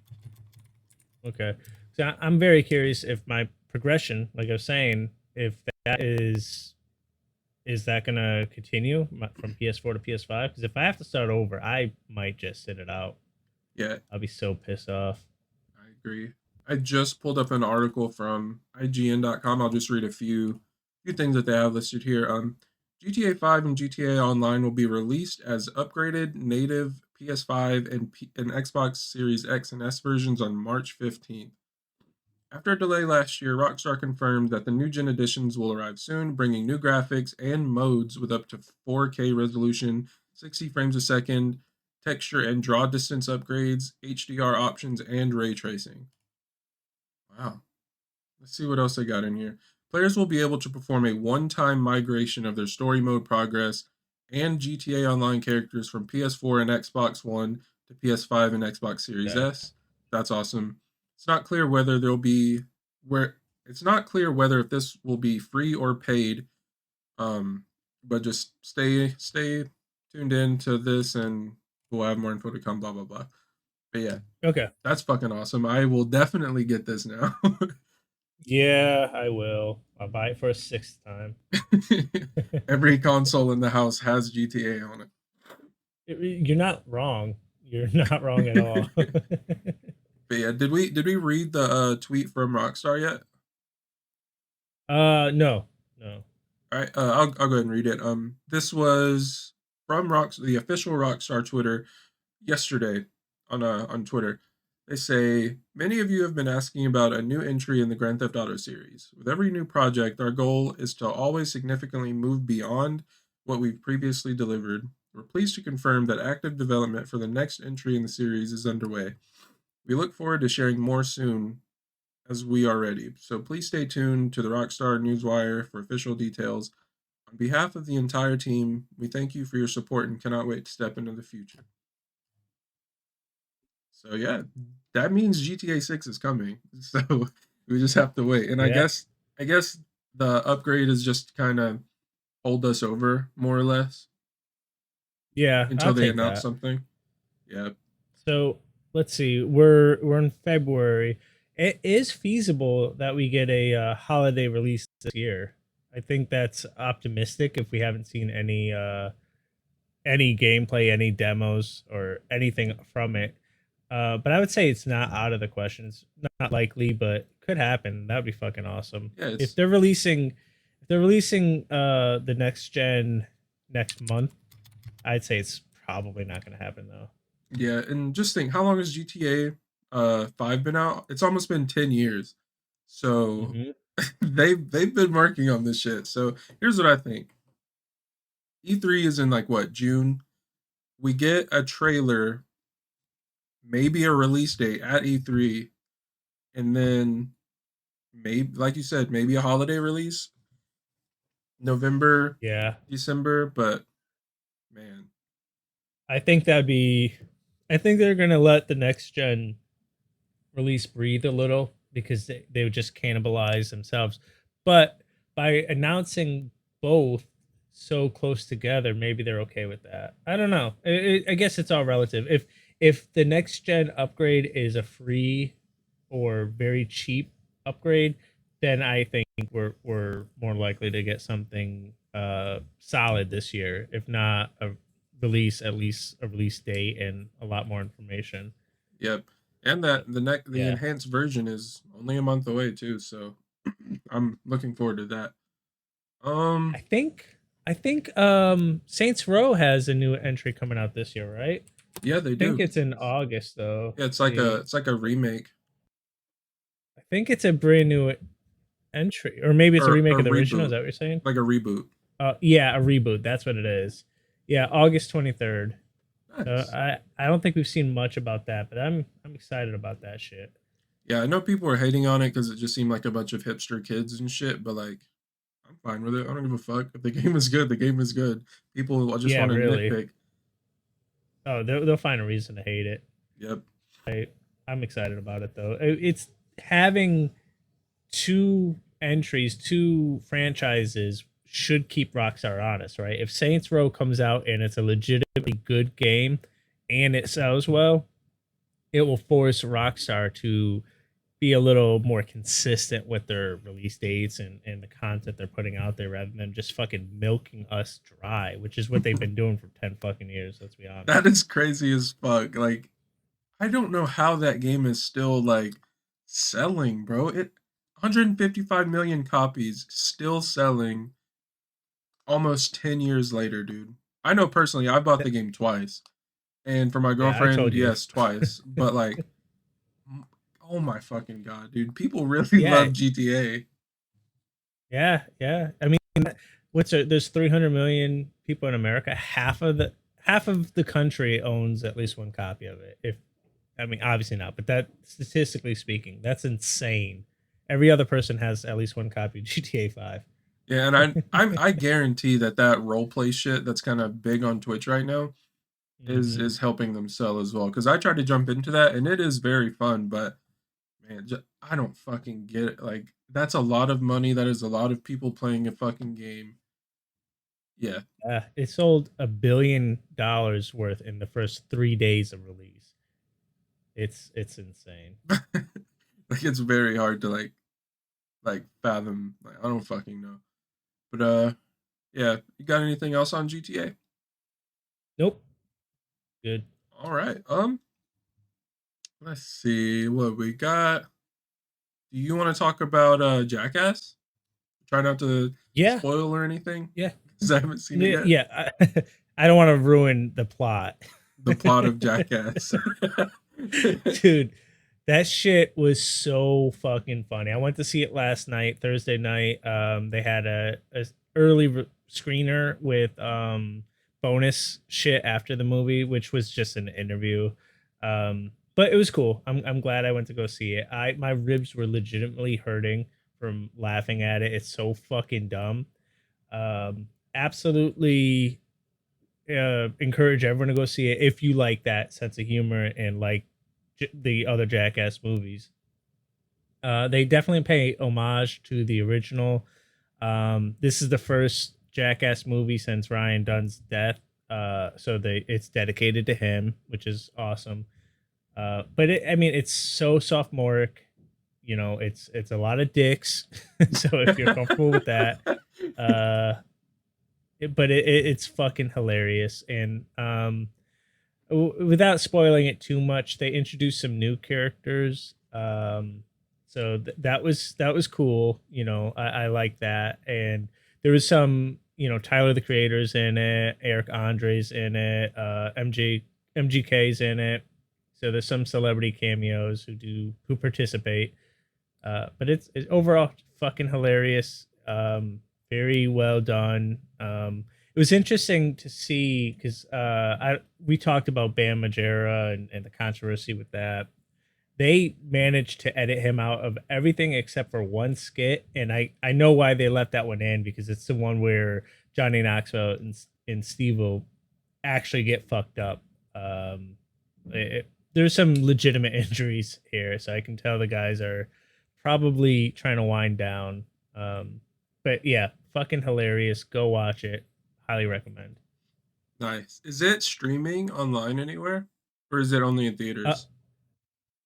Okay. So I'm very curious if my progression, like I was saying, if that is that gonna continue from PS4 to PS5? Because if I have to start over, I might just sit it out. Yeah, I'll be so pissed off. I agree. I just pulled up an article from IGN.com. I'll just read a few few things that they have listed here. GTA 5 and GTA Online will be released as upgraded native PS5 and Xbox Series X and S versions on March 15th. After a delay last year, Rockstar confirmed that the new gen editions will arrive soon, bringing new graphics and modes with up to 4K resolution, 60 frames a second, texture and draw distance upgrades, HDR options, and ray tracing. Wow. Let's see what else they got in here. Players will be able to perform a one-time migration of their story mode progress and GTA Online characters from PS4 and Xbox One to PS5 and Xbox Series Okay. S. That's awesome. It's not clear whether there'll be where it's not clear whether if this will be free or paid. Um, but just stay tuned in to this and we'll have more info to come, blah blah blah. But yeah, Okay. that's fucking awesome. I will definitely get this now. Yeah, I will. I'll buy it for a sixth time. Every console in the house has GTA on You're not wrong. You're not wrong at all. it. But yeah, did we read the tweet from Rockstar yet? No, no. All right, I'll go ahead and read it. This was from the official Rockstar Twitter yesterday on Twitter. They say many of you have been asking about a new entry in the Grand Theft Auto series. With every new project, our goal is to always significantly move beyond what we've previously delivered. We're pleased to confirm that active development for the next entry in the series is underway. We look forward to sharing more soon as we are ready. So please stay tuned to the Rockstar Newswire for official details. On behalf of the entire team, we thank you for your support and cannot wait to step into the future. So yeah, that means GTA 6 is coming. So we just have to wait. And I Yeah, guess I guess the upgrade is just kind of hold us over more or less yeah. until I'll they take announce that. something. Yeah. So let's see. We're in February. It is feasible that we get a holiday release this year. I think that's optimistic if we haven't seen any gameplay, any demos, or anything from it. But I would say it's not out of the question. It's not likely, but could happen. That would be fucking awesome. Yeah, If it's they're releasing the next gen next month, I'd say it's probably not going to happen though. yeah, and just think how long has GTA 5 been out? It's almost been 10 years. So Hmm. they've been working on this shit. So here's what I think. E3 is in like what, June? We get a trailer, maybe a release date at E3, and then maybe like you said, maybe a holiday release, November, Yeah, December, but man, I think that'd be. I think they're gonna let the next gen release breathe a little because they would just cannibalize themselves. But by announcing both so close together, maybe they're okay with that. I don't know. I guess it's all relative. If the next gen upgrade is a free or very cheap upgrade, then I think we're more likely to get something solid this year. If not a release, at least a release date and a lot more information. yep. And that But the yeah, enhanced version is only a month away too, so I'm looking forward to that. I Um, think I think Saints Row has a new entry coming out this year, right? yeah, they I think do. it's in August though. Yeah, Let's see. it's like a remake I think it's a brand new entry, or maybe it's a or remake a of the original. Is reboot, that what you're saying? like a reboot. Yeah, a reboot. That's what it is. Yeah, August 23rd. So Nice. I don't think we've seen much about that, but I'm excited about that shit. Yeah, I know people are hating on it because it just seemed like a bunch of hipster kids and shit, but like, I'm fine with it. I don't give a fuck. If the game is good, the game is good. People just Yeah, want to really. nitpick. Oh, they'll find a reason to hate it. Yep. I I'm excited about it though. It's having two entries, two franchises should keep Rockstar honest, right? If Saints Row comes out and it's a legitimately good game and it sells well, it will force Rockstar to be a little more consistent with their release dates and the content they're putting out there rather than just fucking milking us dry, which is what they've been doing for 10 fucking years, let's be That honest. is crazy as fuck. Like, I don't know how that game is still like selling, bro. 155 million copies, still selling almost 10 years later, dude. I know personally, I bought the game twice. And for my Yeah, I girlfriend, told you. yes, twice. But like, oh my fucking god, dude. People really Yeah, love GTA. yeah. I mean, there's 300 million people in America. Half of the country owns at least one copy of it. If I mean, obviously not, but that statistically speaking, that's insane. Every other person has at least one copy of GTA 5. Yeah, and I guarantee that that role play shit that's kind of big on Twitch right now Hmm. is helping them sell as well. Because I tried to jump into that and it is very fun, but man, I don't fucking get it. Like that's a lot of money. That is a lot of people playing a fucking game. Yeah, It sold $1 billion worth in the first 3 days of release. It's insane. like it's very hard to like fathom. Like I don't fucking know. But yeah. You got anything else on GTA? Nope. Good. All right. Let's see what we got. Do you want to talk about Jackass? Try not to Yeah. spoil or anything Yeah. because I haven't seen it Yeah. yet. Yeah. I don't want to ruin the plot. The plot of Jackass. Dude, that shit was so fucking funny. I went to see it last night, Thursday night. They had a early screener with bonus shit after the movie, which was just an interview. But it was cool. I'm glad I went to go see it. I My ribs were legitimately hurting from laughing at it. It's so fucking dumb. Absolutely encourage everyone to go see it if you like that sense of humor and like the other Jackass movies. They definitely pay homage to the original. This is the first Jackass movie since Ryan Dunn's death, so it's dedicated to him, which is awesome. But I mean, it's so sophomoric. You know, it's a lot of dicks. So if you're comfortable with that, uh, it's fucking hilarious. And without spoiling it too much, they introduced some new characters. So that was cool. You know, I like that. And there was some, Tyler the Creator's in it, Eric Andre's in it, MGK's in it. So there's some celebrity cameos who participate. But it's overall fucking hilarious. Very well done. It was interesting to see because we talked about Bam Margera and the controversy with that. They managed to edit him out of everything except for one skit, and I know why they left that one in because it's the one where Johnny Knoxville and Steve will actually get fucked up. There's some legitimate injuries here, so I can tell the guys are probably trying to wind down. But yeah, fucking hilarious. Go watch it. Highly recommend. Nice. Is it streaming online anywhere, or is it only in I theaters?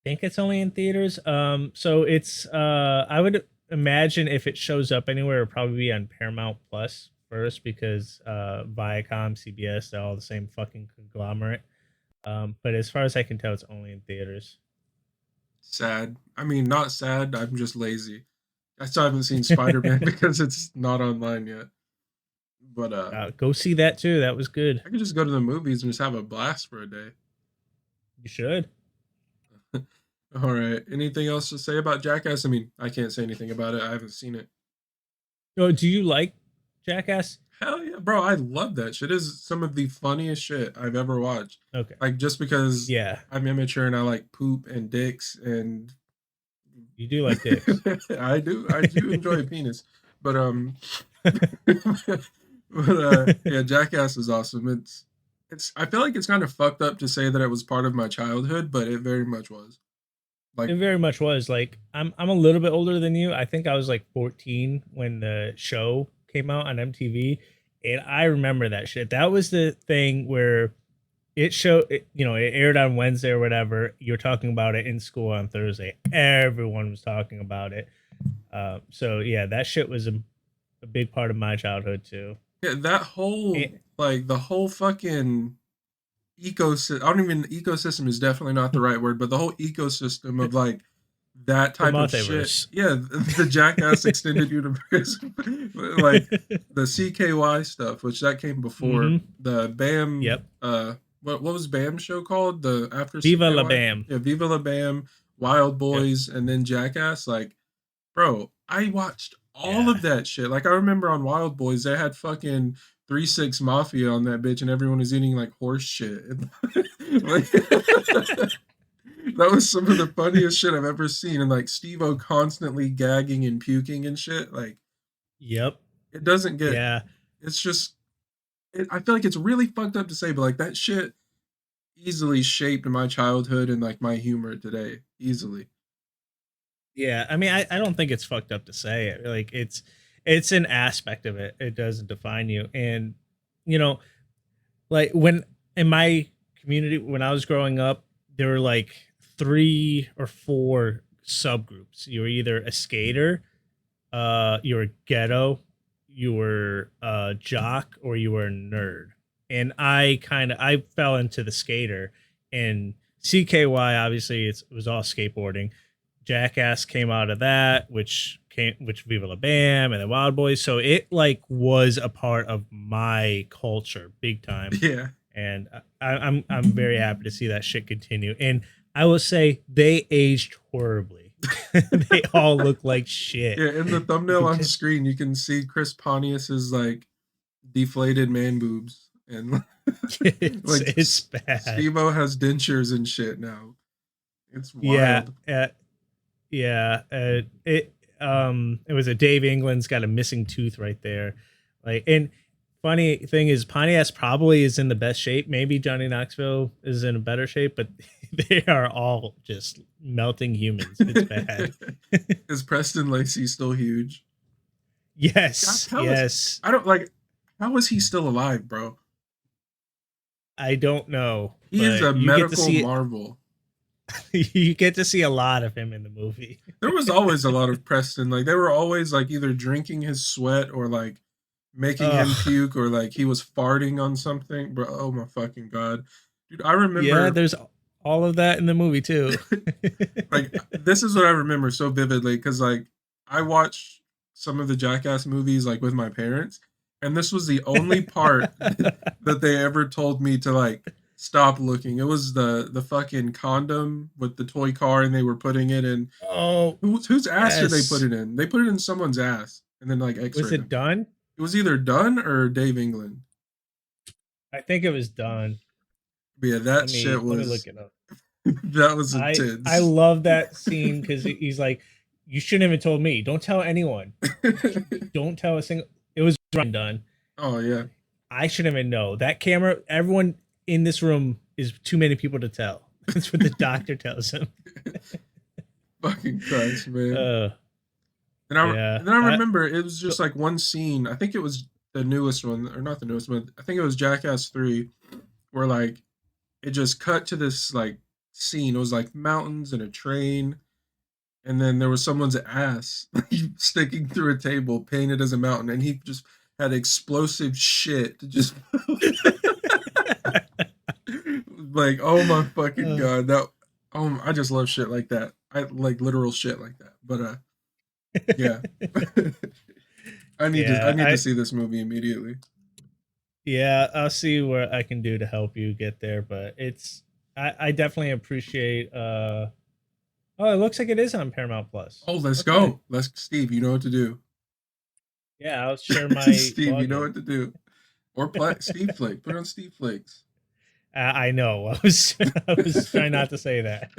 think it's only in theaters. So it's I would imagine if it shows up anywhere, it'll probably be on Paramount Plus first because Viacom, CBS, they're all the same fucking conglomerate. But as far as I can tell, it's only in theaters. Sad. I mean, not sad. I'm just lazy. I still haven't seen Spider Man because it's not online yet. But Go see that too. That was good. I could just go to the movies and just have a blast for a day. You should. All right. Anything else to say about Jackass? I mean, I can't say anything about it. I haven't seen it. Oh, do you like Jackass? Hell yeah, bro! I love that shit. It is some of the funniest shit I've ever watched. Okay. Like just because Yeah, I'm immature and I like poop and dicks and you do like dicks. I do enjoy a penis, but but yeah, Jackass is awesome. It's I feel like it's kind of fucked up to say that it was part of my childhood, but it very much was. Like It very much was. Like I'm a little bit older than you. I think I was like 14 when the show came out on MTV, and I remember that shit. That was the thing where it aired on Wednesday or whatever. You're talking about it in school on Thursday. Everyone was talking about it. So yeah, that shit was a big part of my childhood too. yeah, that whole And, like the whole fucking ecosystem. I don't even ecosystem is definitely not the right word, but the whole ecosystem of like that The type of shit. multiverse. Yeah, the Jackass extended universe, like the CKY stuff, which that came before Mm-hmm. the Bam. Yep. What was Bam's show called? The after Viva la CKY. Bam. Yeah, Viva la Bam, Wild Yep. Boys, and then Jackass. Like, bro, I watched all of Yeah. that shit. Like, I remember on Wild Boys, they had fucking 3 6 Mafia on that bitch, and everyone was eating like horse shit. Like, that was some of the funniest shit I've ever seen. And like Steve-O constantly gagging and puking and shit. Like, Yep. it doesn't get, Yeah. it's just, I feel like it's really fucked up to say, but like that shit easily shaped my childhood and like my humor today. Easily. Yeah. I mean, I don't think it's fucked up to say it. Like it's an aspect of it. It doesn't define you. And you know, like when in my community when I was growing up, there were like 3 or 4 subgroups. You were either a skater, you were ghetto, you were a jock, or you were a nerd. And I fell into the skater. And CKY obviously it was all skateboarding. Jackass came out of that, which Viva La Bam and the Wild Boys. So it like was a part of my culture big time. Yeah. And I'm very happy to see that shit continue. And I will say they aged horribly. They all look like shit. Yeah. In the You thumbnail can on t- screen, you can see Chris Pontius's like deflated man boobs. And like it's bad. Steve-O has dentures and shit now. It's Yeah, wild. yeah. It was a Dave England's got a missing tooth right there. Like, and funny thing is, Pontius probably is in the best shape. Maybe Johnny Knoxville is in a better shape, but they are all just melting humans. It's bad. Is Preston Lacey still huge? God, Yes, yes. I don't like, how is he still alive, bro? I don't know, He is a but you get to medical see marvel. you get to see a lot of him in the movie. There was always a lot of Preston. Like they were always like either drinking his sweat or like making him Ugh. puke or like he was farting on something. Bro, oh my fucking god. Dude, I Yeah, remember there's all of that in the movie too. like this is what I remember so vividly because like I watched some of the Jackass movies like with my parents, and this was the only part that they ever told me to like stop looking. It was the fucking condom with the toy car, and they were putting it in. Oh, Whose ass did they put yes. it in? They put it in someone's ass and then like Was X-rayed it them. done? It was either Dunn or Dave England. I think it was done. But yeah, that shit Let me look was it up. that was I intense. love that scene because he's like, "You shouldn't have told me. Don't tell anyone. Don't tell a single." It was done. Oh yeah, I shouldn't even know that camera. Everyone in this room is too many people to tell. That's what the doctor tells him. fucking Christ, man. Uh, And yeah. then I remember it was just like one scene. I think it was the newest one, or not the newest one. I think it was Jackass 3, where like it just cut to this like scene. It was like mountains and a train, and then there was someone's ass sticking through a table painted as a mountain, and he just had explosive shit to just like, oh my fucking uh, god, that, I just love shit like that. I like literal shit like that. But yeah. I yeah. need to see this movie immediately. Yeah, I'll see what I can do to help you get there, but I definitely appreciate oh, it looks like it is on Paramount Plus. Oh, let's Okay. go. Let's Steve, you know what to do. Yeah, I'll share my Steve, you know login. what to do. Or Steve Flake. Put it on Steve Flakes. I know. I was trying not to say that.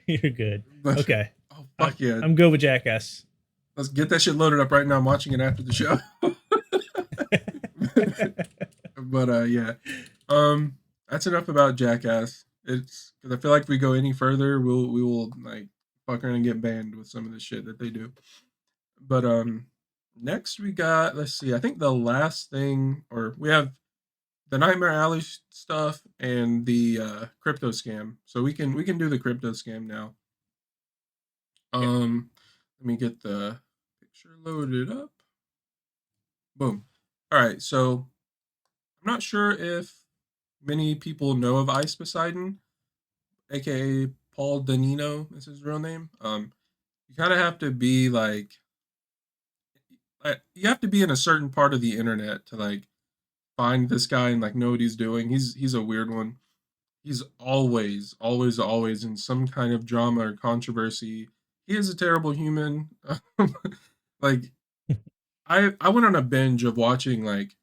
You're good. But Okay. oh I'm fuck yeah. I'm good with Jackass. Let's get that shit loaded up right now. I'm watching it after the show. But yeah. That's enough about Jackass. It's because I feel like if we go any further, we will like fuck around and get banned with some of the shit that they do. But next we got, let's see, I think the last thing, or we have the Nightmare Alley stuff and the crypto scam. So we can do the crypto scam now. Let me get the picture loaded up. Boom. All right, so I'm not sure if many people know of Ice Poseidon, aka Paul Danino is his real name. You kind of have to be like you have to be in a certain part of the internet to like find this guy and like know what he's doing. He's a weird one. He's always in some kind of drama or controversy. He is a terrible human. Like I went on a binge of watching like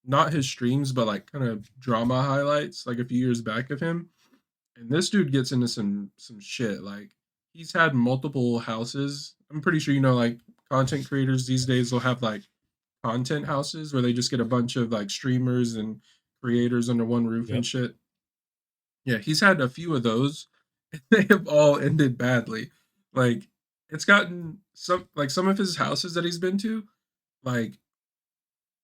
not his streams but like kind of drama highlights like a few years back of him. And this dude gets into some shit. Like he's had multiple houses. I'm pretty sure you know like content creators these days will have like content houses where they just get a bunch of like streamers and creators under one roof and Yep. shit. Yeah, he's had a few of those. And they have all ended badly. Like it's gotten some of his houses that he's been to, like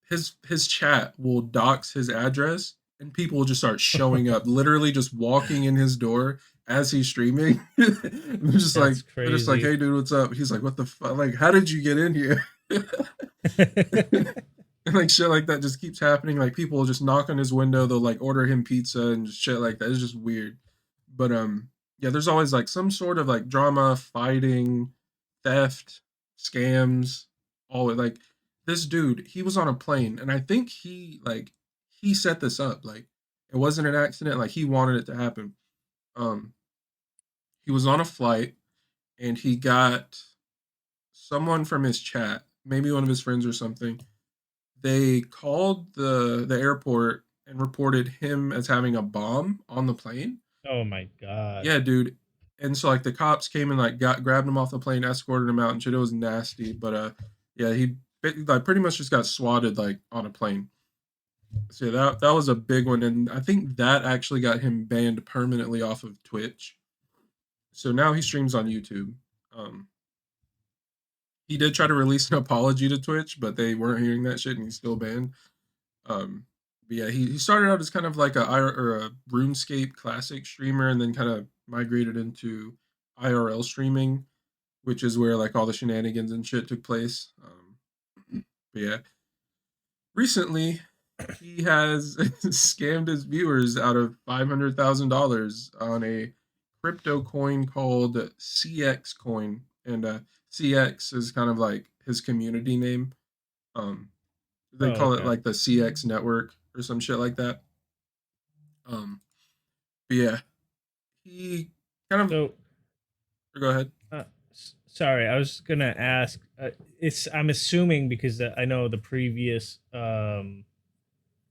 his chat will dox his address and people will just start showing up, literally just walking in his door as he's streaming. That's They're just like, crazy. hey dude, what's up? He's like, what the fuck? Like, how did you get in here? And like shit like that just keeps happening. Like people will just knock on his window, they'll like order him pizza and shit like that. It's just weird. But yeah, there's always like some sort of like drama, fighting, theft, scams, all like this dude, he was on a plane and I think he set this up. Like it wasn't an accident, like he wanted it to happen. Um he was on a flight and he got someone from his chat, maybe one of his friends or something. They called the airport and reported him as having a bomb on the plane. Oh my god. Yeah, dude. And so like the cops came and like got grabbed him off the plane, escorted him out and shit. It was nasty, but yeah, he like pretty much just got swatted like on a plane. So yeah, that was a big one, and I think that actually got him banned permanently off of Twitch. So now he streams on YouTube. Um, he did try to release an apology to Twitch, but they weren't hearing that shit, and he's still banned. But yeah, he started out as kind of like a RuneScape classic streamer, and then kind of migrated into IRL streaming, which is where like all the shenanigans and shit took place. But yeah, recently he has scammed his viewers out of $500,000 on a crypto coin called CX coin, and CX is kind of like his community name. Um, they Oh, call it okay. like the CX network or some shit like that. Um, but yeah, he kind of So, go ahead. sorry, I was gonna ask. It's I'm assuming because I know the previous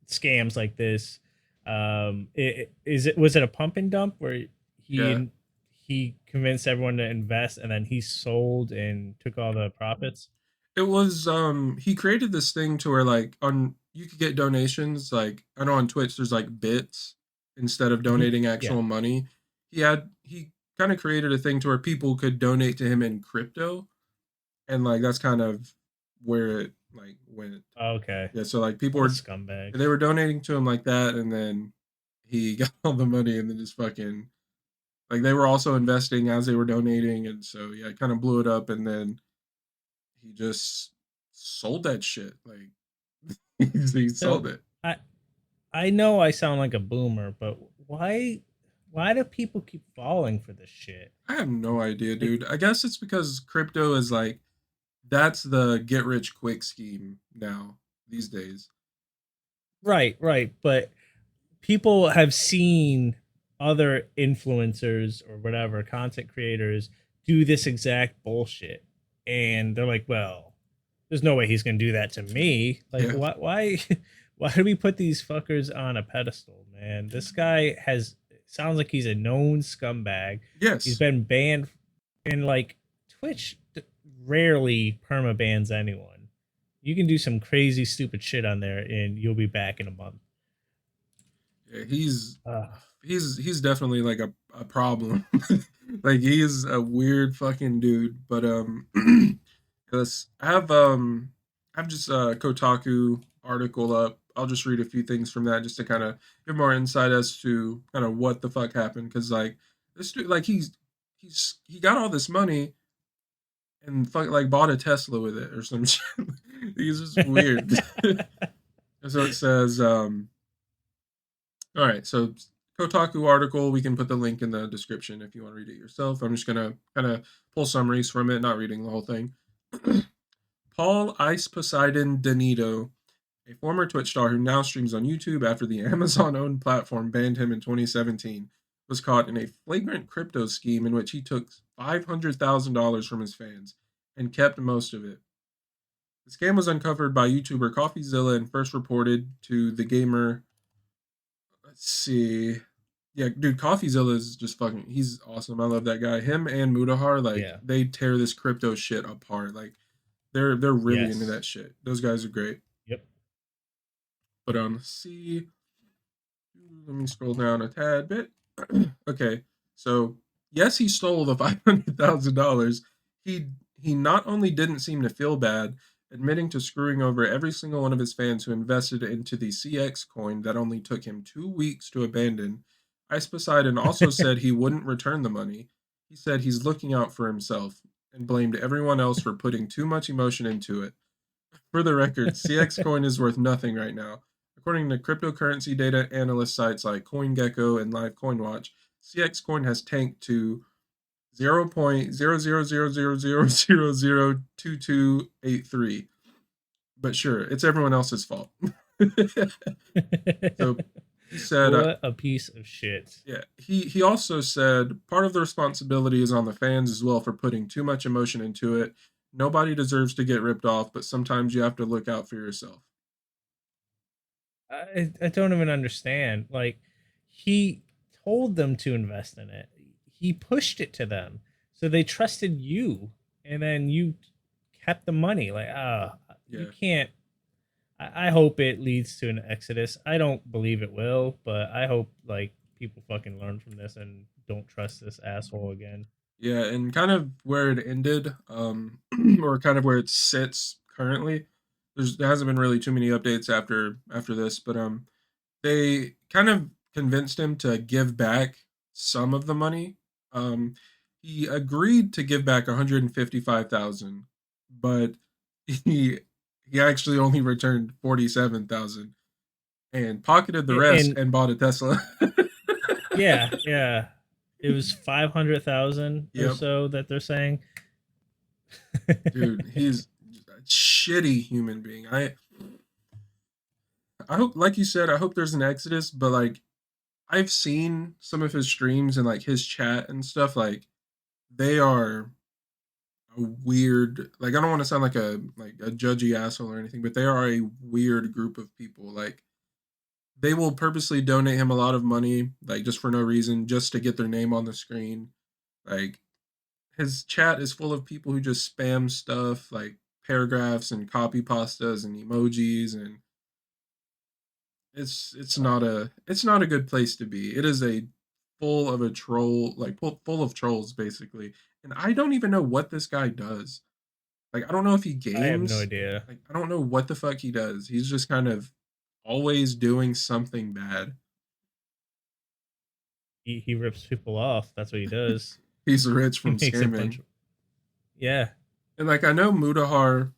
scams like this. Is it was it a pump and dump where Yeah, he convinced everyone to invest and then he sold and took all the profits? it was he created this thing to where like on you could get donations like I know on Twitch there's like bits instead of Mhm. donating Yeah. actual money. He kind of created a thing to where people could donate to him in crypto, and like that's kind of where it like went. Okay. Yeah, so like people What a were scumbag. they were donating to him like that, and then he got all the money and then just fucking like they were also investing as they were donating, and so yeah, it kind of blew it up, and then he just sold that shit. Like he sold So it. I I know I sound like a boomer, but why do people keep falling for this shit? I have no idea, Like, dude. I guess it's because crypto is like that's the get rich quick scheme now these days. right, right, but people have seen other influencers or whatever content creators do this exact bullshit, and they're like, well, there's no way he's gonna do that to me. Like, Yeah. why why do we put these fuckers on a pedestal, man? This guy has sounds like he's a known scumbag. He's Yes. been banned, and like Twitch rarely perma bans anyone. You can do some crazy stupid shit on there and you'll be back in a month. Yeah, uh, he's definitely like a problem. Like he's a weird fucking dude. But cause I have just a Kotaku article up. I'll just read a few things from that just to kind of give more insight as to kind of what the fuck happened. Cause like this dude, like he got all this money and fuck like bought a Tesla with it or some shit. He's just weird. So it says all right, so Kotaku article. We can put the link in the description if you want to read it yourself. I'm just gonna kind of pull summaries from it, not reading the whole thing. Paul Ice Poseidon Danito, a former Twitch star who now streams on YouTube after the Amazon owned platform banned him in 2017, was caught in a flagrant crypto scheme in which he took $500,000 from his fans and kept most of it. The scam was uncovered by YouTuber CoffeeZilla and first reported to the gamer. Let's see. Yeah, dude, CoffeeZilla is just fucking. He's awesome. I love that guy. Him and Mudahar, like Yeah. they tear this crypto shit apart. Like they're really into Yes. that shit. Those guys are great. Yep. But see, let me scroll down a tad bit. Okay, so yes, he stole the $500,000. He he not only didn't seem to feel bad, admitting to screwing over every single one of his fans who invested into the CX coin that only took him 2 weeks to abandon. Ice Poseidon also said he wouldn't return the money. He said he's looking out for himself and blamed everyone else for putting too much emotion into it. For the record, CX coin is worth nothing right now. According to cryptocurrency data analyst sites like CoinGecko and Live CoinWatch, CX coin has tanked to 0.00000002283. But sure, it's everyone else's fault. So he said, What a piece of shit. yeah, he also said part of the responsibility is on the fans as well for putting too much emotion into it. Nobody deserves to get ripped off, but sometimes you have to look out for yourself. I don't even understand. Like, he told them to invest in it. He pushed it to them, so they trusted you, and then you kept the money. Like, you Yeah. can't. I hope it leads to an exodus. I don't believe it will, but I hope like people fucking learn from this and don't trust this asshole again. Yeah, and kind of where it ended, or kind of where it sits currently. There hasn't been really too many updates after this, but they kind of convinced him to give back some of the money. Um, he agreed to give back 155,000, but he he actually only returned 47,000 and pocketed the rest And and bought a Tesla. yeah, yeah, it was 500,000 or Yep, so that they're saying. dude, he's a shitty human being. I hope, like you said, I hope there's an exodus, but like I've seen some of his streams and like his chat and stuff. Like they are a weird. Like I don't want to sound like a judgy asshole or anything, but they are a weird group of people. Like they will purposely donate him a lot of money, like just for no reason, just to get their name on the screen. Like his chat is full of people who just spam stuff like paragraphs and copy pastas and emojis, and it's not a good place to be. It is a full of a troll, like full of trolls basically. And I don't even know what this guy does. Like I don't know if he I have no games. idea. Like I don't know what the fuck he does. He's just kind of always doing something bad. He rips people off. That's what he does. He's rich He from makes a bunch scamming. of yeah. And like I know Mudahar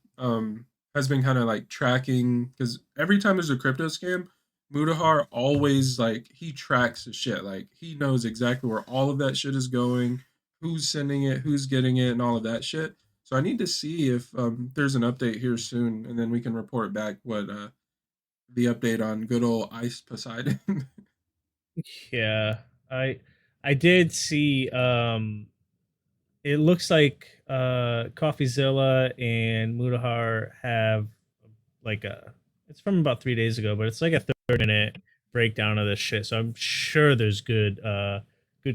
has been kind of like tracking because every time there's a crypto scam, Mudahar always like he tracks the shit. Like he knows exactly where all of that shit is going, who's sending it, who's getting it, and all of that shit. So I need to see if there's an update here soon, and then we can report back what the update on good old Ice Poseidon. Yeah. I did see it looks like Coffeezilla and Mudahar have like a it's from about 3 days ago, but it's like a 30-minute breakdown of this shit. So I'm sure there's good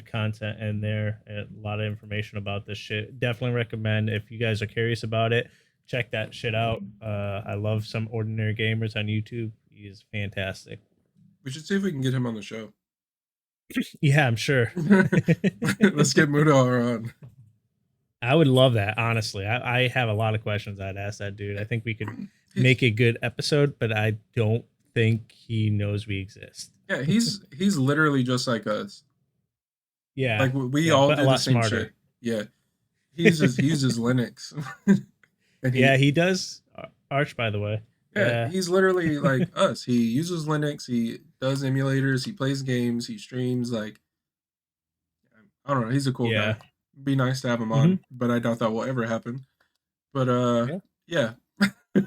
content in there and a lot of information about this shit. Definitely recommend if you guys are curious about it, check that shit out. I love Some Ordinary Gamers on YouTube. He is fantastic. We should see if we can get him on the show. Yeah, I'm sure. Let's get Mudahar on. I would love that, honestly. I have a lot of questions I'd ask that dude. I think we could He's make a good episode, but I don't think he knows we exist. Yeah, he's literally just like us. Yeah, Like we yeah, all but a do the lot same smarter. shit. Yeah, he uses Linux, and Yeah, he does. Arch, by the way. Yeah, Yeah. he's literally like us. He uses Linux. He does emulators. He plays games. He streams. Like, I don't know. He's a cool guy. Yeah. Be nice to have him Hmm. on, but I doubt that will ever happen. But Yeah. yeah.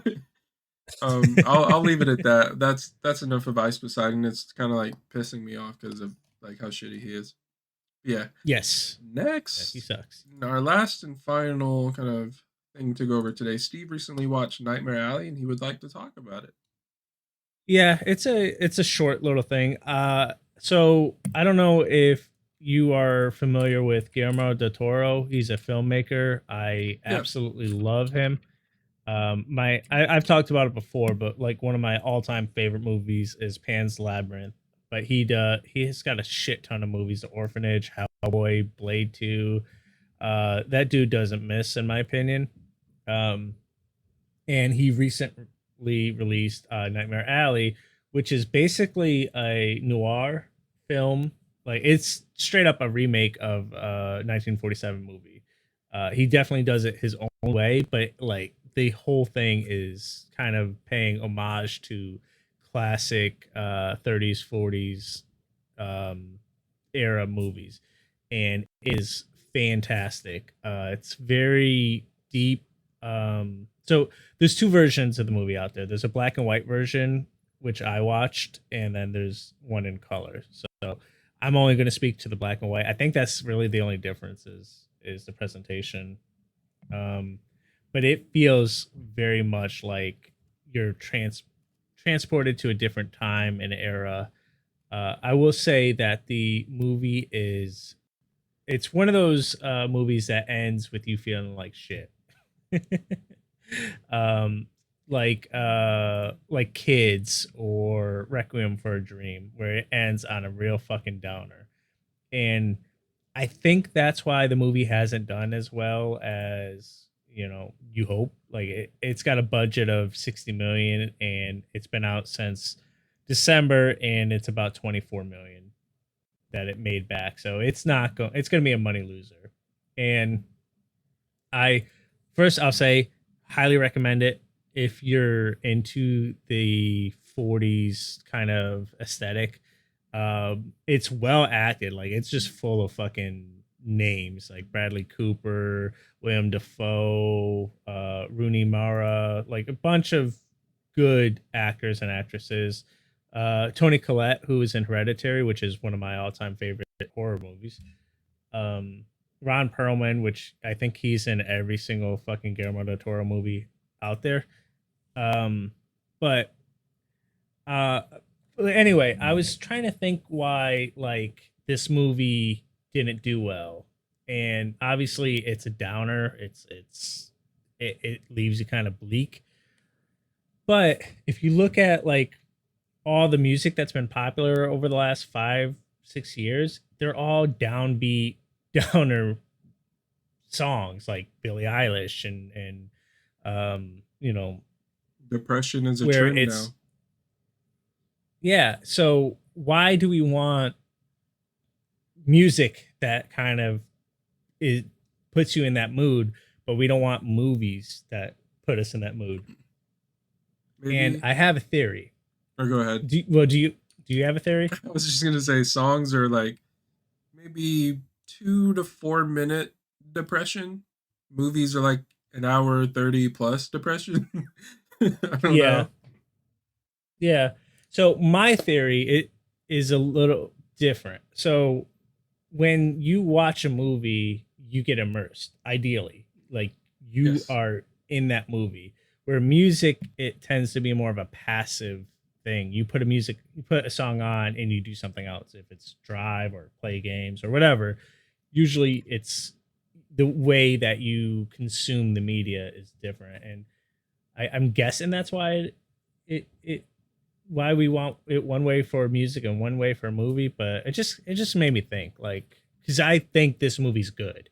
I'll leave it at that. That's enough of Ice Poseidon. It's kind of like pissing me off because of like how shitty he is. Yeah. Yes. Yeah, he Next, sucks. our last and final kind of thing to go over today. Steve recently watched Nightmare Alley, and he would like to talk about it. Yeah, it's a short little thing. So I don't know if you are familiar with Guillermo del Toro. He's a filmmaker. I Yes. absolutely love him. I've talked about it before, but like one of my all time favorite movies is Pan's Labyrinth. But he has got a shit ton of movies: The Orphanage, Hellboy, Blade 2. That dude doesn't miss, in my opinion. Um, and he recently released Nightmare Alley, which is basically a noir film. Like it's straight up a remake of a 1947 movie. He definitely does it his own way, but like the whole thing is kind of paying homage to classic 30s, 40s um, era movies, and is fantastic. It's very deep. So there's two versions of the movie out there. There's a black and white version, which I watched, and then there's one in color. So I'm only going to speak to the black and white. I think that's really the only difference is the presentation. Um, but it feels very much like you're transported to a different time and era. I will say that the movie is it's one of those movies that ends with you feeling like shit. um like Kids or Requiem for a Dream, where it ends on a real fucking downer. And I think that's why the movie hasn't done as well as you hope. Like it's got a budget of 60 million and it's been out since December, and it's about 24 million that it made back. So it's going to be a money loser. And I first I'll say highly recommend it if you're into the 40s kind of aesthetic. It's well acted. Like it's just full of fucking names like Bradley Cooper, William Defoe, Rooney Mara, like a bunch of good actors and actresses. Tony Collette, who is in Hereditary, which is one of my all-time favorite horror movies. Um, Ron Perlman, which I think he's in every single fucking Guillermo del Toro movie out there. Um, but uh, anyway, I was trying to think why like this movie didn't do well, and obviously it's a downer. It leaves you kind of bleak. But if you look at like all the music that's been popular over the last 5 6 years, they're all downbeat downer songs like Billie Eilish and Depression is a where trend it's now. yeah. So why do we want music that kind of it puts you in that mood, but we don't want movies that put us in that mood? And Maybe, I have a theory. or go ahead. Do you have a theory? I was just gonna say songs are like maybe 2 to 4 minute depression. Movies are like an hour 30 plus depression. I don't Yeah. know. Yeah. So my theory it is a little different. So when you watch a movie, you get immersed, ideally. Like you Yes. are in that movie. Where music, it tends to be more of a passive thing. You put a song on and you do something else. If it's drive or play games or whatever, usually it's the way that you consume the media is different. And I'm guessing that's why it why we want it one way for music and one way for a movie. But it just made me think, like, because I think this movie's good,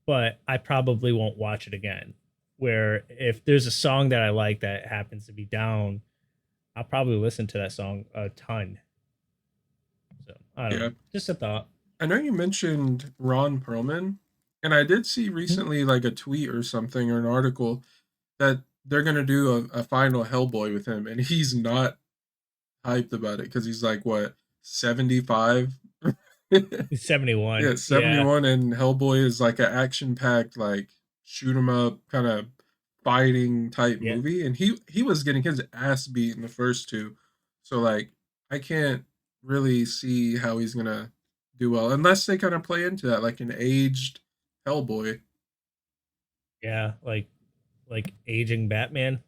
but I probably won't watch it again. Where if there's a song that I like that happens to be down, I'll probably listen to that song a ton. So I don't Yeah. know, just a thought. I know you mentioned Ron Perlman, and I did see Mhm. recently like a tweet or something or an article that they're gonna do a final Hellboy with him, and he's not hyped about it because he's like what 75. He's 71. Yeah, Yeah. 71, and Hellboy is like an action-packed, like shoot 'em up kind of fighting type Yeah. movie, and he was getting his ass beat in the first two. So like I can't really see how he's gonna do well unless they kind of play into that like an aged Hellboy. Yeah. Like aging Batman.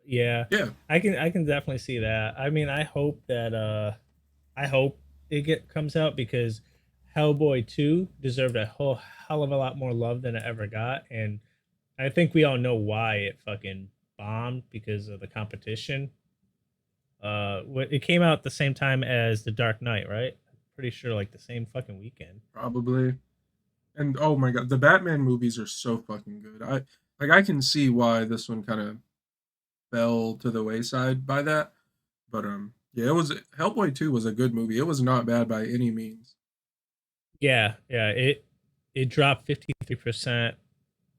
Yeah. Yeah, I can definitely see that. I mean, I hope it comes out because Hellboy 2 deserved a whole hell of a lot more love than it ever got. And I think we all know why it fucking bombed because of the competition. It came out at the same time as The Dark Knight, right? Pretty sure like the same fucking weekend. probably. And oh my god, the Batman movies are so fucking good. I can see why this one kind of fell to the wayside by that. But yeah, it was Hellboy 2 was a good movie. It was not bad by any means. Yeah, yeah. It dropped 53%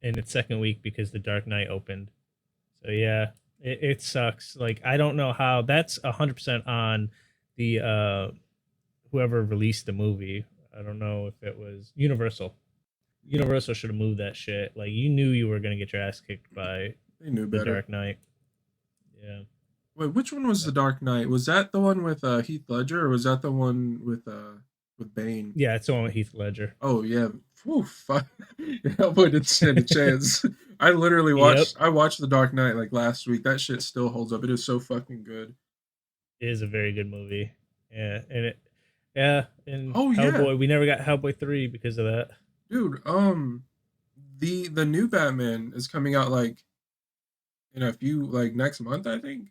in its second week because The Dark Knight opened. So yeah, it sucks. Like I don't know how that's 100% on the whoever released the movie. I don't know if it was Universal. Universal should have moved that shit. Like you knew you were gonna get your ass kicked by They knew The better. Dark Knight. Yeah. Wait, which one was The Dark Knight? Was that the one with Heath Ledger, or was that the one with Bane? Yeah, it's the one with Heath Ledger. Oh yeah. Whew, fuck. Hellboy didn't stand a chance. Yep. I watched The Dark Knight like last week. That shit still holds up. It is so fucking good. It is a very good movie. Yeah, and and Oh yeah, Hellboy, we never got Hellboy 3 because of that. dude. The new Batman is coming out like in a few like next month, I think.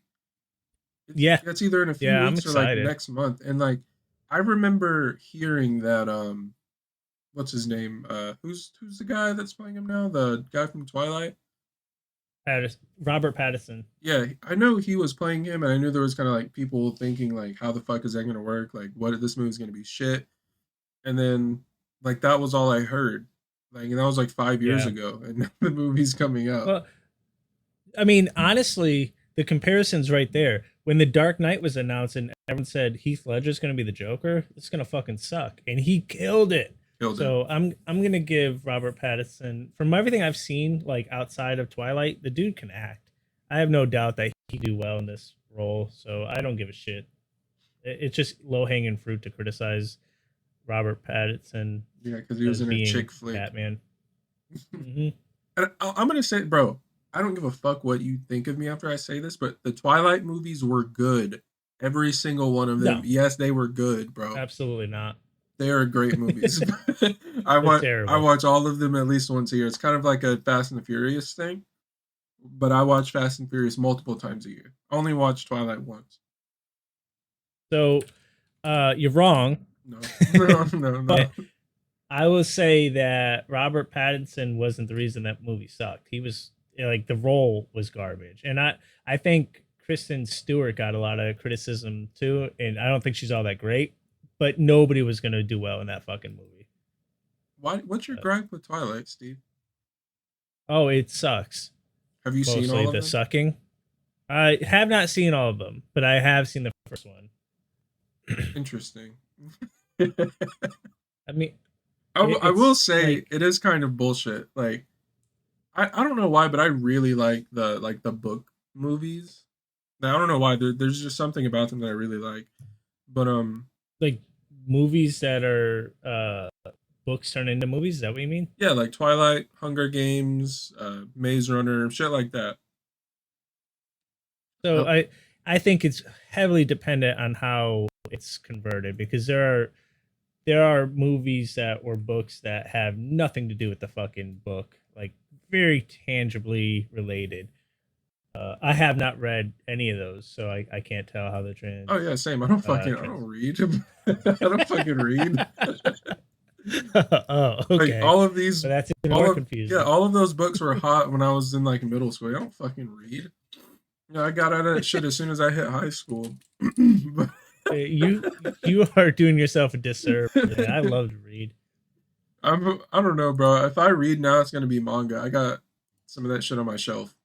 Yeah. It's either in a few Yeah, I'm weeks or like excited. next month. And like I remember hearing that what's his name? Who's the guy that's playing him now? The guy from Twilight? Robert Pattinson. Yeah, I know he was playing him, and I knew there was kind of like people thinking like, how the fuck is that gonna work? Like, what this movie's gonna be shit. And then like that was all I heard. Like, and that was like 5 years Yeah. ago, and the movie's coming out. Well, I mean, honestly, the comparison's right there. When The Dark Knight was announced and everyone said Heath Ledger's going to be the Joker, it's going to fucking suck, and he killed it. Killed it. So I'm going to give Robert Pattinson, from everything I've seen, like outside of Twilight, the dude can act. I have no doubt that he do well in this role. So I don't give a shit. It's just low hanging fruit to criticize Robert Pattinson Yeah, because he was as in a being chick flick. Batman. Hmm. And I'm gonna say, bro, I don't give a fuck what you think of me after I say this, but the Twilight movies were good. Every single one of them. No, Yes, they were good, bro. absolutely not. They are great movies. They're I terrible. watch all of them at least once a year. It's kind of like a Fast and the Furious thing, but I watch Fast and Furious multiple times a year. I only watch Twilight once. So you're wrong, No, no, no, no. but I will say that Robert Pattinson wasn't the reason that movie sucked. He was like the role was garbage, and I think Kristen Stewart got a lot of criticism too, and I don't think she's all that great. But nobody was gonna do well in that fucking movie. Why? What's your Uh, gripe with Twilight, Steve? oh, it sucks. Have you seen Mostly all of the them? sucking. I have not seen all of them, but I have seen the first one. Interesting. I mean, I will it's say like it is kind of bullshit. Like I don't know why, but I really like the book movies. Now I don't know why. There's just something about them that I really like. But like movies that are books turned into movies. Is that what you mean? yeah, like Twilight, Hunger Games, Maze Runner, shit like that. So Yep. I think it's heavily dependent on how it's converted because there are movies that or books that have nothing to do with the fucking book, like very tangibly related. I have not read any of those, so I can't tell how the Oh yeah, same. I don't trans. read. I don't fucking read. Oh, Like okay. all of But these, that's even more confusing. all of those books were hot when I was in like middle school. I don't fucking read. Yeah, I got out of that shit as soon as I hit high school. But You are doing yourself a disservice. Man. I love to read. I don't know, bro. If I read now, it's gonna be manga. I got some of that shit on my shelf.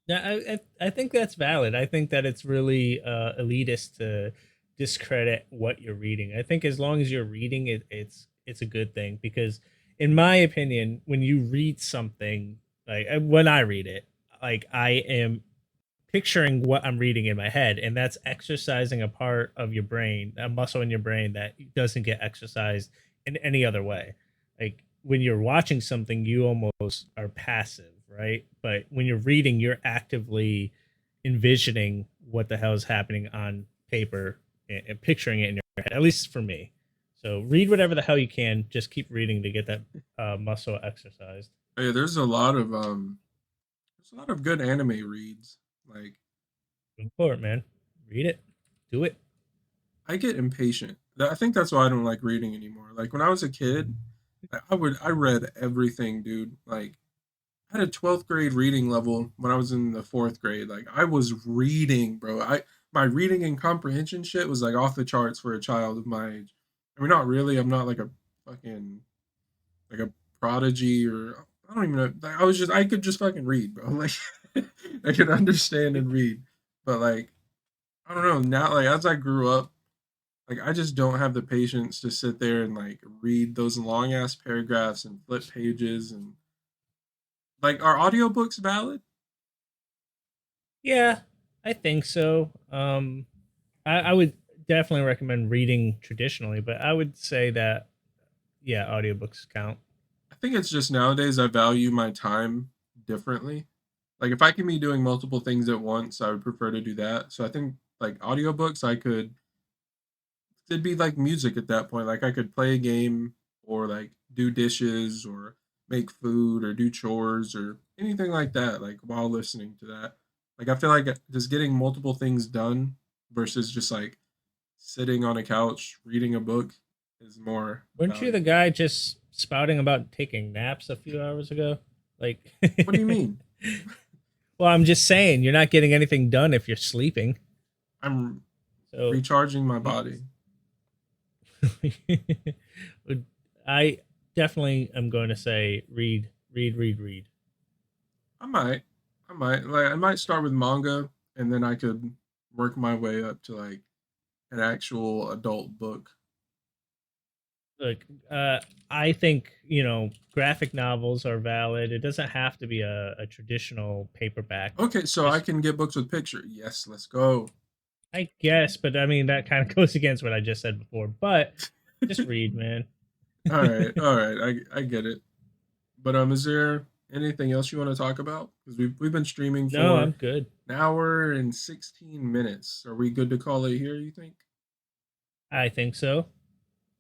Yeah, I think that's valid. I think that it's really elitist to discredit what you're reading. I think as long as you're reading it, it's a good thing because, in my opinion, when you read something, like when I read it, like I am picturing what I'm reading in my head, and that's exercising a part of your brain, a muscle in your brain that doesn't get exercised in any other way. Like when you're watching something, you almost are passive, right? But when you're reading, you're actively envisioning what the hell is happening on paper and picturing it in your head, at least for me. So read whatever the hell you can. Just keep reading to get that muscle exercised. Yeah, there's a lot of good anime reads. Like Go for it, man. Read it. Do it. I get impatient. I think that's why I don't like reading anymore. Like when I was a kid, I read everything, dude. Like I had a 12th grade reading level when I was in the 4th grade. Like I was reading, bro. I My reading and comprehension shit was like off the charts for a child of my age. I mean, not really. I'm not like a fucking like a prodigy or I don't even know. Like, I could just fucking read, bro. Like I could understand and read. But like I don't know, now like as I grew up, like I just don't have the patience to sit there and like read those long ass paragraphs and flip pages and like are audiobooks valid? Yeah, I think so. I would definitely recommend reading traditionally, but I would say that yeah, audiobooks count. I think it's just nowadays I value my time differently. Like if I can be doing multiple things at once, I would prefer to do that. So I think like audiobooks I could it'd be like music at that point. Like I could play a game or like do dishes or make food or do chores or anything like that, like while listening to that. Like I feel like just getting multiple things done versus just like sitting on a couch reading a book is more Weren't you the valuable. guy just spouting about taking naps a few hours ago? Like, What do you mean? well, I'm just saying you're not getting anything done if you're sleeping. I'm So, recharging my you, body. I definitely am going to say read. I might. I might. Like I might start with manga and then I could work my way up to like an actual adult book. Look, I think graphic novels are valid. It doesn't have to be a traditional paperback. Okay, so I Just can get books with picture. Yes, let's go. I guess, but I mean that kind of goes against what I just said before. But just read, man. All right, all right. I get it. But is there anything else you want to talk about? Because we've been streaming No, I'm for good. an hour and 16 minutes. Are we good to call it here, you think? I think so.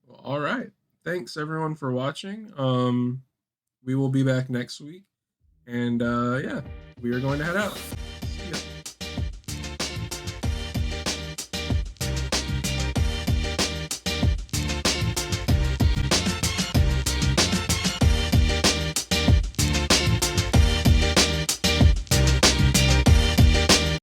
Well, all right. Thanks everyone for watching. We will be back next week. And yeah, we are going to head out.